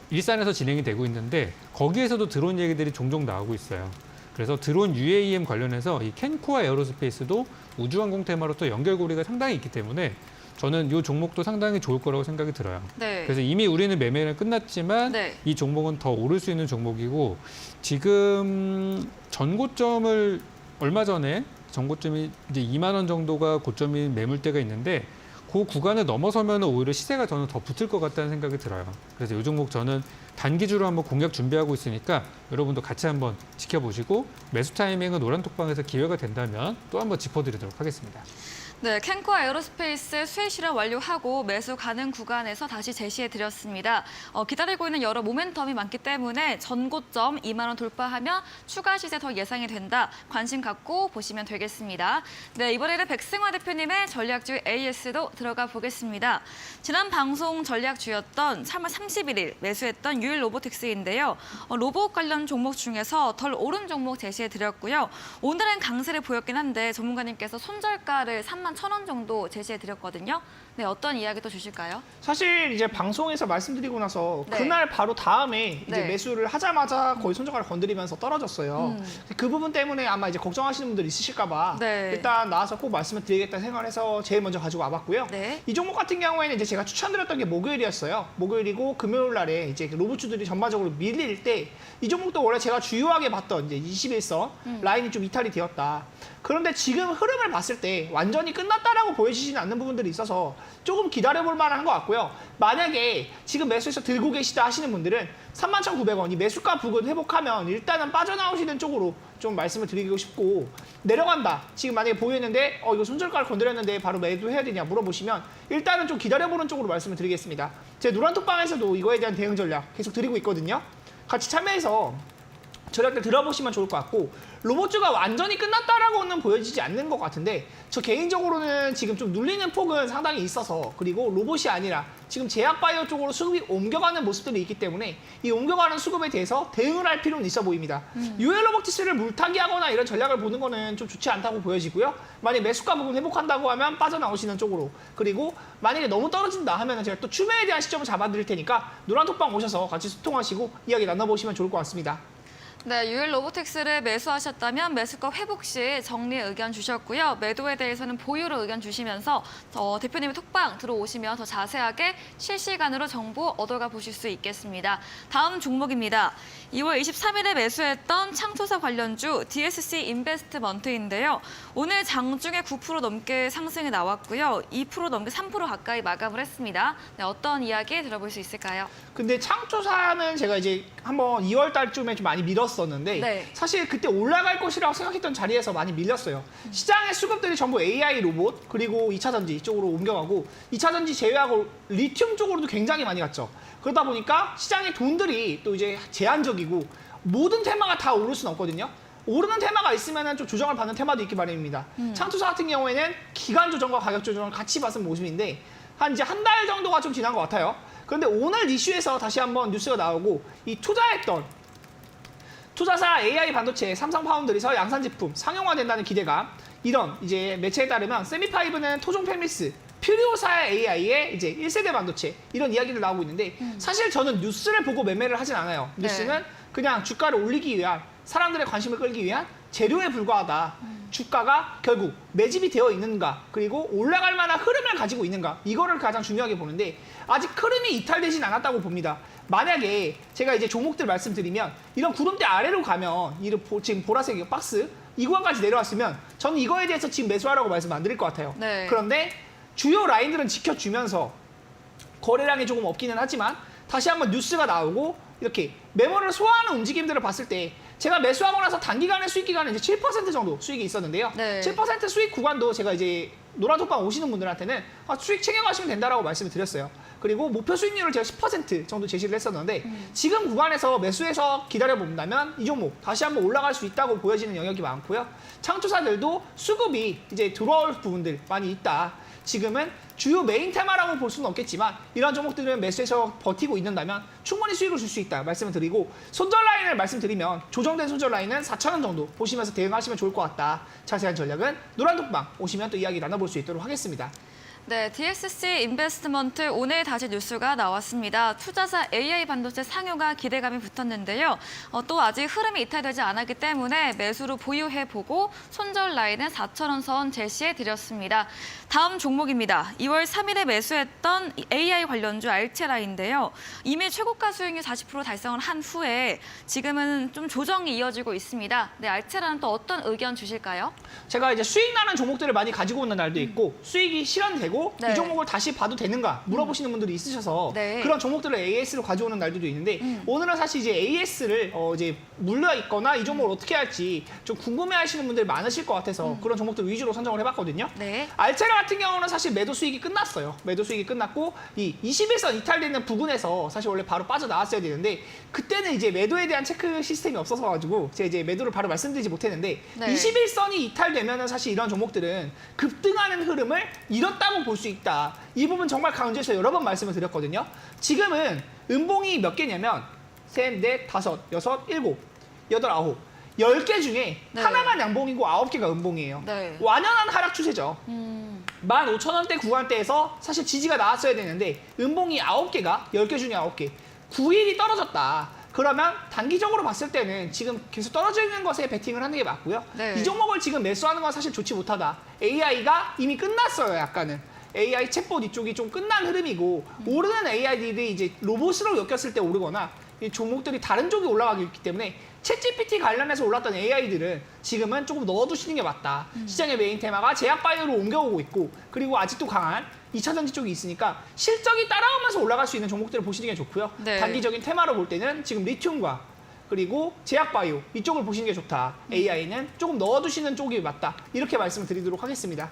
일산에서 진행이 되고 있는데 거기에서도 드론 얘기들이 종종 나오고 있어요. 그래서 드론 UAM 관련해서 이 캔코아 에어로스페이스도 우주항공 테마로 또 연결고리가 상당히 있기 때문에 저는 이 종목도 상당히 좋을 거라고 생각이 들어요. 네. 그래서 이미 우리는 매매는 끝났지만 네. 이 종목은 더 오를 수 있는 종목이고 지금 전고점을 얼마 전에 전고점이 이제 2만 원 정도가 고점인 매물대가 있는데 그 구간을 넘어서면 오히려 시세가 저는 더 붙을 것 같다는 생각이 들어요. 그래서 이 종목 저는 단기주로 한번 공략 준비하고 있으니까 여러분도 같이 한번 지켜보시고 매수 타이밍은 노란톡방에서 기회가 된다면 또 한번 짚어드리도록 하겠습니다. 네, 캔코아 에어로스페이스 수혜 실현 완료하고 매수 가능 구간에서 다시 제시해드렸습니다. 기다리고 있는 여러 모멘텀이 많기 때문에 전고점 2만 원 돌파하면 추가 시세 더 예상이 된다. 관심 갖고 보시면 되겠습니다. 네, 이번에는 백승화 대표님의 전략주 AS도 들어가 보겠습니다. 지난 방송 전략주였던 3월 31일 매수했던 유일 로보틱스인데요. 로봇 관련 종목 중에서 덜 오른 종목 제시해드렸고요. 오늘은 강세를 보였긴 한데 전문가님께서 손절가를 31,000원 정도 제시해드렸거든요. 네, 어떤 이야기도 주실까요? 사실 이제 방송에서 말씀드리고 나서 네. 그날 바로 다음에 이제 네. 매수를 하자마자 거의 손절가를 건드리면서 떨어졌어요. 그 부분 때문에 아마 이제 걱정하시는 분들 있으실까봐 네. 일단 나와서 꼭 말씀을 드리겠다는 생각을 해서 제일 먼저 가지고 와봤고요. 네. 이 종목 같은 경우에는 이제 제가 추천드렸던 게 목요일이었어요. 목요일이고 금요일 날에 이제 로봇주들이 전반적으로 밀릴 때 이 종목도 원래 제가 주요하게 봤던 이제 21선 라인이 좀 이탈이 되었다. 그런데 지금 흐름을 봤을 때 완전히 끝났다라고 보여지지는 않는 부분들이 있어서 조금 기다려볼 만한 것 같고요. 만약에 지금 매수해서 들고 계시다 하시는 분들은 31,900원 이 매수가 부근 회복하면 일단은 빠져나오시는 쪽으로 좀 말씀을 드리고 싶고 내려간다. 지금 만약에 보였는데 이거 손절가를 건드렸는데 바로 매도해야 되냐 물어보시면 일단은 좀 기다려보는 쪽으로 말씀을 드리겠습니다. 제 노란톡방에서도 이거에 대한 대응 전략 계속 드리고 있거든요. 같이 참여해서 전략들 들어보시면 좋을 것 같고 로봇주가 완전히 끝났다라고는 보여지지 않는 것 같은데 저 개인적으로는 지금 좀 눌리는 폭은 상당히 있어서 그리고 로봇이 아니라 지금 제약바이오 쪽으로 수급이 옮겨가는 모습들이 있기 때문에 이 옮겨가는 수급에 대해서 대응을 할 필요는 있어 보입니다. 유엘로보티스를 물타기하거나 이런 전략을 보는 거는 좀 좋지 않다고 보여지고요. 만약 매수가 부분 회복한다고 하면 빠져나오시는 쪽으로 그리고 만약에 너무 떨어진다 하면 제가 또 추매에 대한 시점을 잡아드릴 테니까 노란톡방 오셔서 같이 소통하시고 이야기 나눠보시면 좋을 것 같습니다. 네, 유일 로보텍스를 매수하셨다면 매수가 회복 시 정리 의견 주셨고요. 매도에 대해서는 보유로 의견 주시면서 대표님의 톡방 들어오시면 더 자세하게 실시간으로 정보 얻어가 보실 수 있겠습니다. 다음 종목입니다. 2월 23일에 매수했던 창조사 관련주 DSC 인베스트먼트인데요. 오늘 장중에 9% 넘게 상승이 나왔고요. 2% 넘게 3% 가까이 마감을 했습니다. 네, 어떤 이야기 들어볼 수 있을까요? 근데 창조사는 제가 이제 한번 2월 달쯤에 좀 많이 밀었었는데 네. 사실 그때 올라갈 것이라고 생각했던 자리에서 많이 밀렸어요. 시장의 수급들이 전부 AI 로봇 그리고 2차 전지 쪽으로 옮겨가고 2차 전지 제외하고 리튬 쪽으로도 굉장히 많이 갔죠. 그러다 보니까 시장의 돈들이 또 이제 제한적이고 모든 테마가 다 오를 수는 없거든요. 오르는 테마가 있으면 좀 조정을 받는 테마도 있기 마련입니다. 창조사 같은 경우에는 기간 조정과 가격 조정을 같이 봤은 모습인데 한 이제 한 달 정도가 좀 지난 것 같아요. 그런데 오늘 이슈에서 다시 한번 뉴스가 나오고 이 투자했던 투자사 AI 반도체 삼성 파운드리에서 양산 제품 상용화된다는 기대감 이런 이제 매체에 따르면 세미파이브는 토종 펠미스 퓨리오사 AI의 이제 1세대 반도체 이런 이야기들 나오고 있는데 사실 저는 뉴스를 보고 매매를 하진 않아요. 뉴스는 그냥 주가를 올리기 위한 사람들의 관심을 끌기 위한 재료에 불과하다. 주가가 결국 매집이 되어 있는가 그리고 올라갈 만한 흐름을 가지고 있는가 이거를 가장 중요하게 보는데 아직 흐름이 이탈되진 않았다고 봅니다. 만약에 제가 이제 종목들 말씀드리면 이런 구름대 아래로 가면 지금 보라색 박스 이 구간까지 내려왔으면 저는 이거에 대해서 지금 매수하라고 말씀 안 드릴 것 같아요. 네. 그런데 주요 라인들은 지켜주면서 거래량이 조금 없기는 하지만 다시 한번 뉴스가 나오고 이렇게 매물을 소화하는 움직임들을 봤을 때 제가 매수하고 나서 단기간의 수익 기간은 이제 7% 정도 수익이 있었는데요. 네. 7% 수익 구간도 제가 이제 노란톡방 오시는 분들한테는 수익 챙겨가시면 된다라고 말씀을 드렸어요. 그리고 목표 수익률을 제가 10% 정도 제시를 했었는데 지금 구간에서 매수해서 기다려본다면 이 종목 다시 한번 올라갈 수 있다고 보여지는 영역이 많고요. 창조사들도 수급이 이제 들어올 부분들 많이 있다. 지금은 주요 메인 테마라고 볼 수는 없겠지만 이런 종목들은 매수해서 버티고 있는다면 충분히 수익을 줄 수 있다 말씀을 드리고 손절 라인을 말씀드리면 조정된 손절 라인은 4,000원 정도 보시면서 대응하시면 좋을 것 같다. 자세한 전략은 노란톡방 오시면 또 이야기 나눠볼 수 있도록 하겠습니다. 네, DSC 인베스트먼트 오늘 다시 뉴스가 나왔습니다. 투자사 AI 반도체 상용화 기대감이 붙었는데요. 또 아직 흐름이 이탈되지 않았기 때문에 매수로 보유해보고 손절 라인은 4,000원 선 제시해드렸습니다. 다음 종목입니다. 2월 3일에 매수했던 AI 관련주 알체라인데요. 이미 최고가 수익률 40% 달성을 한 후에 지금은 좀 조정이 이어지고 있습니다. 네, 알체라는 또 어떤 의견 주실까요? 제가 이제 수익 나는 종목들을 많이 가지고 오는 날도 있고 수익이 실현되고 네. 이 종목을 다시 봐도 되는가 물어보시는 분들이 있으셔서 네. 그런 종목들을 AS를 가져오는 날들도 있는데 오늘은 사실 이제 AS를 이제 물려 있거나 이 종목을 어떻게 할지 좀 궁금해하시는 분들이 많으실 것 같아서 그런 종목들 위주로 선정을 해봤거든요. 네. 알체라 같은 경우는 사실 매도 수익이 끝났어요. 매도 수익이 끝났고 이 21선 이탈되는 부분에서 사실 원래 바로 빠져나왔어야 되는데 그때는 이제 매도에 대한 체크 시스템이 없어서 가지고 제가 이제 매도를 바로 말씀드리지 못했는데 네. 21선이 이탈되면은 사실 이런 종목들은 급등하는 흐름을 잃었다고 볼 수 있다. 이 부분 정말 강조해서 여러 번 말씀을 드렸거든요. 지금은 음봉이 몇 개냐면 셋, 넷, 다섯, 여섯, 일곱, 여덟, 아홉 10개 중에 네. 하나만 양봉이고 9개가 음봉이에요. 네. 완연한 하락 추세죠. 15,000원대 구간대에서 사실 지지가 나왔어야 되는데 음봉이 9개가 10개 중에 9개 9일이 떨어졌다. 그러면 단기적으로 봤을 때는 지금 계속 떨어지는 것에 베팅을 하는 게 맞고요. 네. 이 종목을 지금 매수하는 건 사실 좋지 못하다. AI가 이미 끝났어요. 약간은. AI 챗봇 이쪽이 좀 끝난 흐름이고 오르는 AI들이 이제 로봇으로 엮였을 때 오르거나 이 종목들이 다른 쪽이 올라가기 있기 때문에 챗GPT 관련해서 올랐던 AI들은 지금은 조금 넣어두시는 게 맞다. 시장의 메인 테마가 제약바이오로 옮겨오고 있고 그리고 아직도 강한 2차 전지 쪽이 있으니까 실적이 따라오면서 올라갈 수 있는 종목들을 보시는 게 좋고요. 네. 단기적인 테마로 볼 때는 지금 리튬과 그리고 제약바이오 이쪽을 보시는 게 좋다. AI는 조금 넣어두시는 쪽이 맞다. 이렇게 말씀을 드리도록 하겠습니다.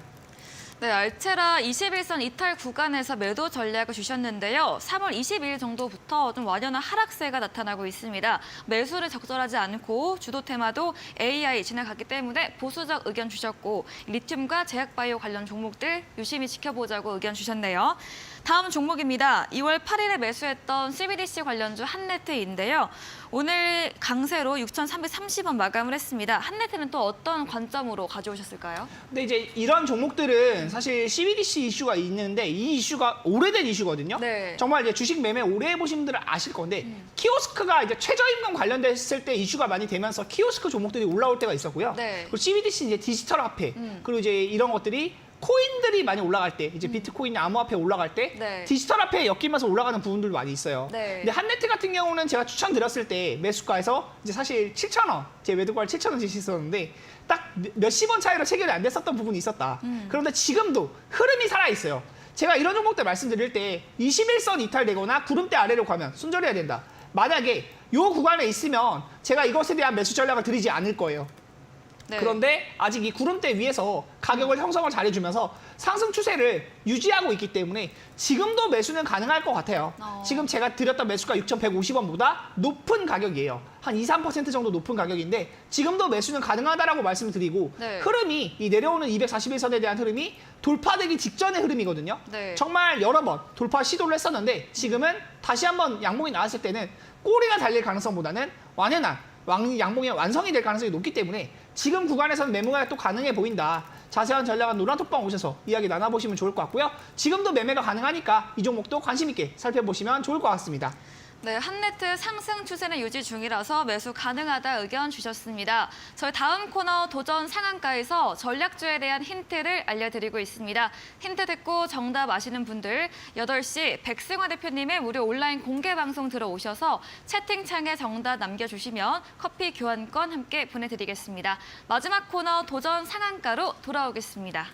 네, 알체라 21선 이탈 구간에서 매도 전략을 주셨는데요. 3월 22일 정도부터 좀 완연한 하락세가 나타나고 있습니다. 매수를 적절하지 않고 주도 테마도 AI 지나갔기 때문에 보수적 의견 주셨고 리튬과 제약바이오 관련 종목들 유심히 지켜보자고 의견 주셨네요. 다음 종목입니다. 2월 8일에 매수했던 CBDC 관련주 한네트인데요. 오늘 강세로 6,330원 마감을 했습니다. 한네트는 또 어떤 관점으로 가져오셨을까요? 근데 이제 이런 종목들은 사실 CBDC 이슈가 있는데 이 이슈가 오래된 이슈거든요. 네. 정말 이제 주식 매매 오래 해보신 분들은 아실 건데 키오스크가 이제 최저임금 관련됐을 때 이슈가 많이 되면서 키오스크 종목들이 올라올 때가 있었고요. 네. 그리고 CBDC 이제 디지털 화폐 그리고 이제 이런 것들이 코인들이 많이 올라갈 때, 이제 비트코인이 암호화폐 올라갈 때 네. 디지털 화폐에 엮이면서 올라가는 부분들도 많이 있어요. 네. 근데 한네트 같은 경우는 제가 추천드렸을 때 매수가에서 이제 사실 7,000원, 제 매도가를 7,000원 제시했었는데 딱 몇십 원 차이로 체결이 안 됐었던 부분이 있었다. 그런데 지금도 흐름이 살아있어요. 제가 이런 종목들 말씀드릴 때 21선 이탈되거나 구름대 아래로 가면 순절해야 된다. 만약에 이 구간에 있으면 제가 이것에 대한 매수 전략을 드리지 않을 거예요. 네. 그런데 아직 이 구름대 위에서 가격을 형성을 잘해주면서 상승 추세를 유지하고 있기 때문에 지금도 매수는 가능할 것 같아요. 지금 제가 드렸던 매수가 6,150원보다 높은 가격이에요. 한 2, 3% 정도 높은 가격인데 지금도 매수는 가능하다라고 말씀을 드리고 네. 흐름이 이 내려오는 241선에 대한 흐름이 돌파되기 직전의 흐름이거든요. 네. 정말 여러 번 돌파 시도를 했었는데 지금은 다시 한번 양봉이 나왔을 때는 꼬리가 달릴 가능성보다는 완연한 양봉이 완성이 될 가능성이 높기 때문에 지금 구간에서는 매매가 또 가능해 보인다. 자세한 전략은 노란톡방 오셔서 이야기 나눠보시면 좋을 것 같고요. 지금도 매매가 가능하니까 이 종목도 관심 있게 살펴보시면 좋을 것 같습니다. 네, 한네트 상승 추세는 유지 중이라서 매수 가능하다 의견 주셨습니다. 저희 다음 코너 도전 상한가에서 전략주에 대한 힌트를 알려드리고 있습니다. 힌트 듣고 정답 아시는 분들 8시 백승화 대표님의 무료 온라인 공개 방송 들어오셔서 채팅창에 정답 남겨주시면 커피 교환권 함께 보내드리겠습니다. 마지막 코너 도전 상한가로 돌아오겠습니다.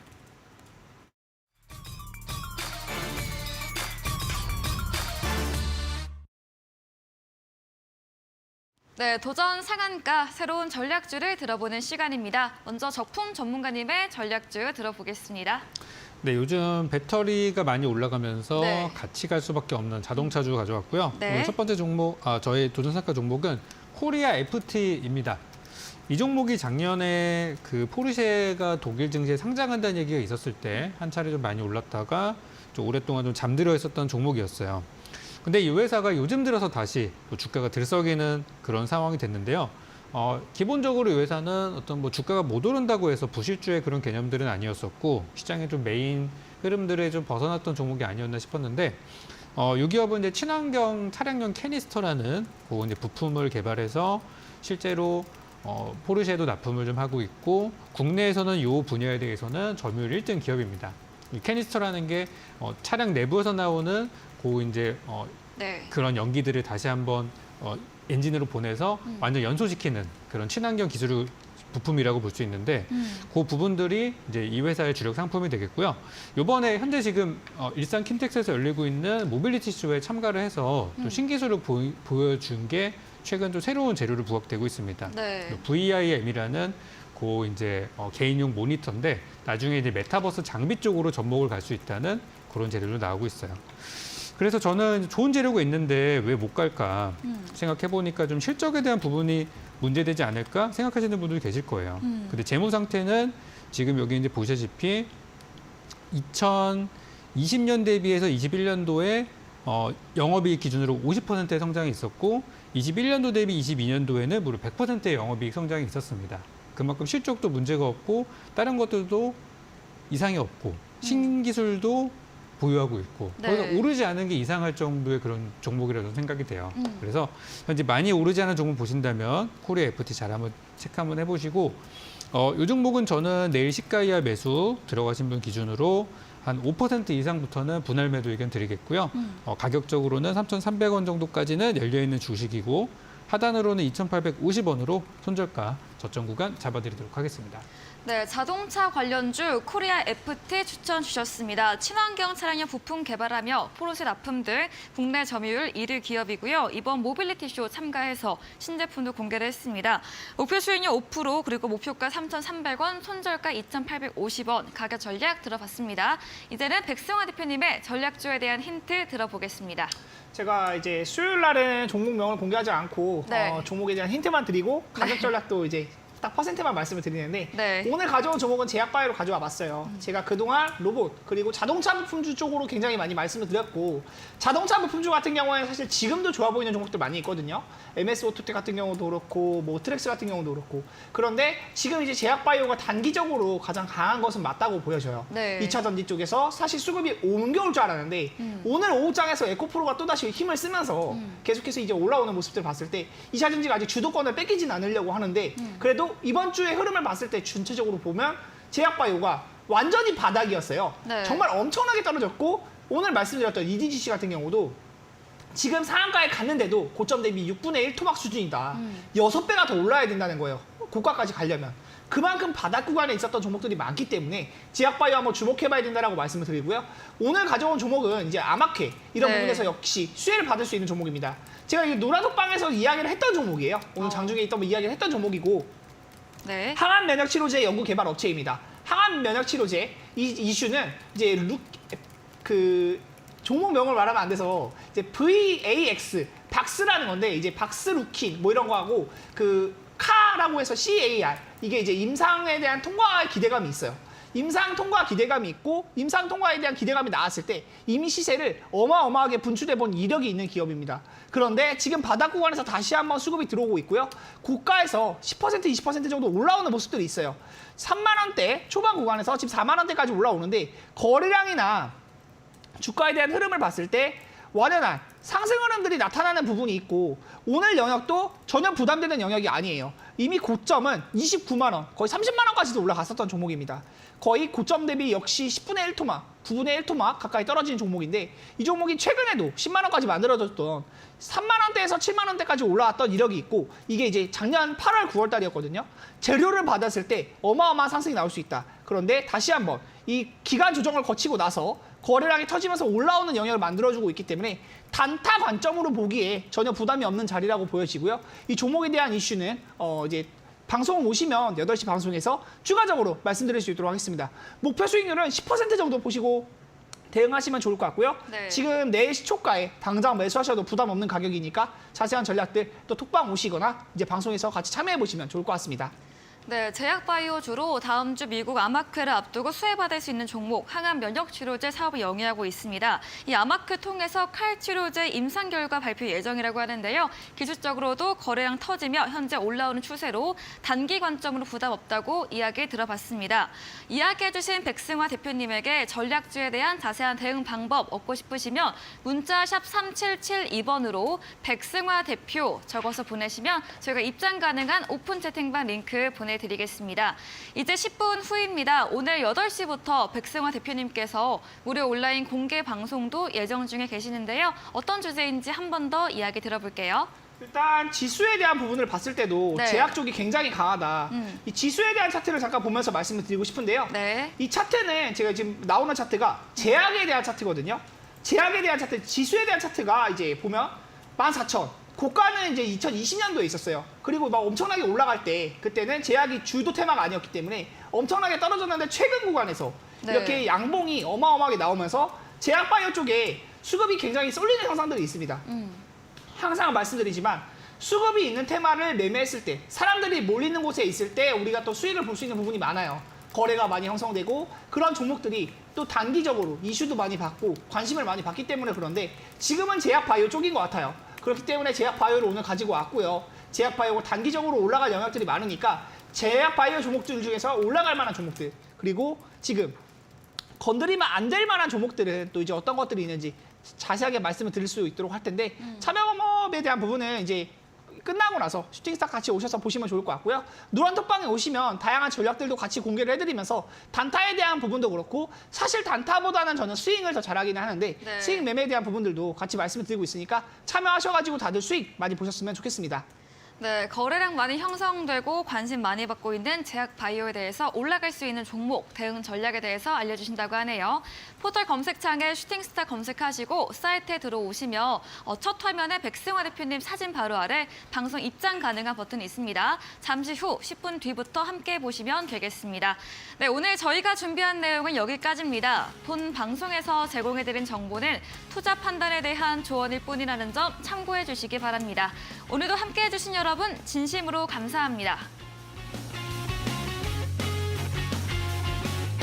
네, 도전 상한가 새로운 전략주를 들어보는 시간입니다. 먼저 적품 전문가님의 전략주 들어보겠습니다. 네, 요즘 배터리가 많이 올라가면서 네. 같이 갈 수밖에 없는 자동차주 가져왔고요. 네. 오늘 첫 번째 종목, 저의 도전상가 종목은 코리아 FT입니다. 이 종목이 작년에 그 포르쉐가 독일 증시에 상장한다는 얘기가 있었을 때 한 차례 좀 많이 올랐다가 좀 오랫동안 좀 잠들어 있었던 종목이었어요. 근데 이 회사가 요즘 들어서 다시 주가가 들썩이는 그런 상황이 됐는데요. 기본적으로 이 회사는 어떤 뭐 주가가 못 오른다고 해서 부실주의 그런 개념들은 아니었었고 시장의 좀 메인 흐름들에 좀 벗어났던 종목이 아니었나 싶었는데 이 기업은 이제 친환경 차량용 캐니스터라는 그 이제 부품을 개발해서 실제로 포르쉐도 납품을 좀 하고 있고 국내에서는 이 분야에 대해서는 점유율 1등 기업입니다. 이 캐니스터라는 게 차량 내부에서 나오는 이제 네. 그런 연기들을 다시 한번 엔진으로 보내서 완전 연소시키는 그런 친환경 기술 부품이라고 볼 수 있는데 그 부분들이 이제 이 회사의 주력 상품이 되겠고요. 이번에 현재 지금 일산 킨텍스에서 열리고 있는 모빌리티 쇼에 참가를 해서 또 신기술을 보여준 게 최근 좀 새로운 재료로 부각되고 있습니다. 네. VIM이라는 그 이제 개인용 모니터인데 나중에 이제 메타버스 장비 쪽으로 접목을 갈 수 있다는 그런 재료로 나오고 있어요. 그래서 저는 좋은 재료가 있는데 왜 못 갈까 생각해 보니까 좀 실적에 대한 부분이 문제되지 않을까 생각하시는 분들이 계실 거예요. 근데 재무 상태는 지금 여기 이제 보시다시피 2020년 대비해서 21년도에 영업이익 기준으로 50%의 성장이 있었고 21년도 대비 22년도에는 무려 100%의 영업이익 성장이 있었습니다. 그만큼 실적도 문제가 없고 다른 것들도 이상이 없고 신기술도 보유하고 있고 네. 거기서 오르지 않은 게 이상할 정도의 그런 종목이라고 생각이 돼요. 그래서 현재 많이 오르지 않은 종목 보신다면 코리아 FT 잘 한번 체크 한번 해보시고 이 종목은 저는 내일 시가 이하 매수 들어가신 분 기준으로 한 5% 이상부터는 분할 매도 의견 드리겠고요. 가격적으로는 3,300원 정도까지는 열려있는 주식이고 하단으로는 2,850원으로 손절가 저점 구간 잡아드리도록 하겠습니다. 네, 자동차 관련주 코리아 FT 추천 주셨습니다. 친환경 차량용 부품 개발하며 포르쉐 납품 등 국내 점유율 1위 기업이고요. 이번 모빌리티 쇼 참가해서 신제품도 공개를 했습니다. 목표 수익률 5% 그리고 목표가 3,300원, 손절가 2,850원 가격 전략 들어봤습니다. 이제는 백승화 대표님의 전략주에 대한 힌트 들어보겠습니다. 제가 이제 수요일 날은 종목명을 공개하지 않고 네. 종목에 대한 힌트만 드리고 가격 네. 전략도 이제 딱 퍼센트만 말씀을 드리는데 네. 오늘 가져온 종목은 제약바이오로 가져와 봤어요. 제가 그동안 로봇 그리고 자동차 부품주 쪽으로 굉장히 많이 말씀을 드렸고 자동차 부품주 같은 경우에는 사실 지금도 좋아 보이는 종목들 많이 있거든요. MS 오토텍 같은 경우도 그렇고 뭐 트렉스 같은 경우도 그렇고 그런데 지금 이제 제약바이오가 단기적으로 가장 강한 것은 맞다고 보여져요. 네. 2차 전지 쪽에서 사실 수급이 옮겨올 줄 알았는데 오늘 오후장에서 에코프로가 또다시 힘을 쓰면서 계속해서 이제 올라오는 모습들 봤을 때 2차 전지가 아직 주도권을 뺏기진 않으려고 하는데 그래도 이번 주의 흐름을 봤을 때 전체적으로 보면 제약바이오가 완전히 바닥이었어요. 네. 정말 엄청나게 떨어졌고 오늘 말씀드렸던 EDGC 같은 경우도 지금 상한가에 갔는데도 고점 대비 6분의 1 토막 수준이다. 6배가 더 올라야 된다는 거예요. 고가까지 가려면. 그만큼 바닥 구간에 있었던 종목들이 많기 때문에 제약바이오 한번 주목해봐야 된다라고 말씀을 드리고요. 오늘 가져온 종목은 이제 아마케 이런 네. 부분에서 역시 수혜를 받을 수 있는 종목입니다. 제가 이 노란톡방에서 이야기를 했던 종목이에요. 오늘 장중에 있던 이야기를 했던 종목이고 네. 항암 면역 치료제 연구 개발 업체입니다. 항암 면역 치료제 이 이슈는 이제 그 종목명을 말하면 안 돼서 이제 VAX 박스라는 건데 이제 박스루킨 뭐 이런 거 하고 그 카라고 해서 CAR 이게 이제 임상에 대한 통과의 기대감이 있어요. 임상 통과 기대감이 있고 임상 통과에 대한 기대감이 나왔을 때 이미 시세를 어마어마하게 분출해 본 이력이 있는 기업입니다. 그런데 지금 바닥 구간에서 다시 한번 수급이 들어오고 있고요. 고가에서 10% 20% 정도 올라오는 모습들이 있어요. 3만 원대 초반 구간에서 지금 4만 원대까지 올라오는데 거래량이나 주가에 대한 흐름을 봤을 때 완연한 상승 흐름들이 나타나는 부분이 있고 오늘 영역도 전혀 부담되는 영역이 아니에요. 이미 고점은 29만 원, 거의 30만 원까지도 올라갔었던 종목입니다. 거의 고점 대비 역시 10분의 1 토막, 9분의 1 토막 가까이 떨어지는 종목인데 이 종목이 최근에도 10만 원까지 만들어졌던 3만 원대에서 7만 원대까지 올라왔던 이력이 있고 이게 이제 작년 8월, 9월 달이었거든요. 재료를 받았을 때 어마어마한 상승이 나올 수 있다. 그런데 다시 한번 이 기간 조정을 거치고 나서 거래량이 터지면서 올라오는 영역을 만들어주고 있기 때문에 단타 관점으로 보기에 전혀 부담이 없는 자리라고 보여지고요. 이 종목에 대한 이슈는 이제 방송 오시면 8시 방송에서 추가적으로 말씀드릴 수 있도록 하겠습니다. 목표 수익률은 10% 정도 보시고 대응하시면 좋을 것 같고요. 네. 지금 내일 시초가에 당장 매수하셔도 부담 없는 가격이니까 자세한 전략들 또 톡방 오시거나 이제 방송에서 같이 참여해 보시면 좋을 것 같습니다. 네, 제약바이오주로 다음 주 미국 아마크를 앞두고 수혜받을 수 있는 종목 항암 면역 치료제 사업을 영위하고 있습니다. 이 아마크 통해서 칼 치료제 임상 결과 발표 예정이라고 하는데요. 기술적으로도 거래량 터지며 현재 올라오는 추세로 단기 관점으로 부담 없다고 이야기 들어봤습니다. 이야기해주신 백승화 대표님에게 전략주에 대한 자세한 대응 방법 얻고 싶으시면 문자 샵 3772번으로 백승화 대표 적어서 보내시면 저희가 입장 가능한 오픈 채팅방 링크 보내드리겠습니다. 이제 10분 후입니다. 오늘 8시부터 백승화 대표님께서 무료 온라인 공개 방송도 예정 중에 계시는데요. 어떤 주제인지 한 번 더 이야기 들어볼게요. 일단 지수에 대한 부분을 봤을 때도 네. 제약 쪽이 굉장히 강하다. 이 지수에 대한 차트를 잠깐 보면서 말씀을 드리고 싶은데요. 네. 이 차트는 제가 지금 나오는 차트가 제약에 대한 차트거든요. 제약에 대한 차트, 지수에 대한 차트가 이제 보면 14,000. 고가는 이제 2020년도에 있었어요. 그리고 막 엄청나게 올라갈 때 그때는 제약이 주도 테마가 아니었기 때문에 엄청나게 떨어졌는데 최근 구간에서 네. 이렇게 양봉이 어마어마하게 나오면서 제약바이오 쪽에 수급이 굉장히 쏠리는 현상들이 있습니다. 항상 말씀드리지만 수급이 있는 테마를 매매했을 때 사람들이 몰리는 곳에 있을 때 우리가 또 수익을 볼 수 있는 부분이 많아요. 거래가 많이 형성되고 그런 종목들이 또 단기적으로 이슈도 많이 받고 관심을 많이 받기 때문에 그런데 지금은 제약바이오 쪽인 것 같아요. 그렇기 때문에 제약바이오를 오늘 가지고 왔고요. 제약바이오가 단기적으로 올라갈 영역들이 많으니까 제약바이오 종목들 중에서 올라갈 만한 종목들 그리고 지금 건드리면 안 될 만한 종목들은 또 이제 어떤 것들이 있는지 자세하게 말씀을 드릴 수 있도록 할 텐데 참여방법에 대한 부분은 이제 끝나고 나서 슈팅스타 같이 오셔서 보시면 좋을 것 같고요. 노란톡방에 오시면 다양한 전략들도 같이 공개를 해드리면서 단타에 대한 부분도 그렇고 사실 단타보다는 저는 스윙을 더 잘하기는 하는데 네. 스윙 매매에 대한 부분들도 같이 말씀을 드리고 있으니까 참여하셔가지고 다들 수익 많이 보셨으면 좋겠습니다. 네, 거래량 많이 형성되고 관심 많이 받고 있는 제약 바이오에 대해서 올라갈 수 있는 종목, 대응 전략에 대해서 알려주신다고 하네요. 포털 검색창에 슈팅스타 검색하시고 사이트에 들어오시며 첫 화면에 백승화 대표님 사진 바로 아래 방송 입장 가능한 버튼이 있습니다. 잠시 후 10분 뒤부터 함께 보시면 되겠습니다. 네, 오늘 저희가 준비한 내용은 여기까지입니다. 본 방송에서 제공해드린 정보는 투자 판단에 대한 조언일 뿐이라는 점 참고해 주시기 바랍니다. 오늘도 함께해 주신 여러분 진심으로 감사합니다.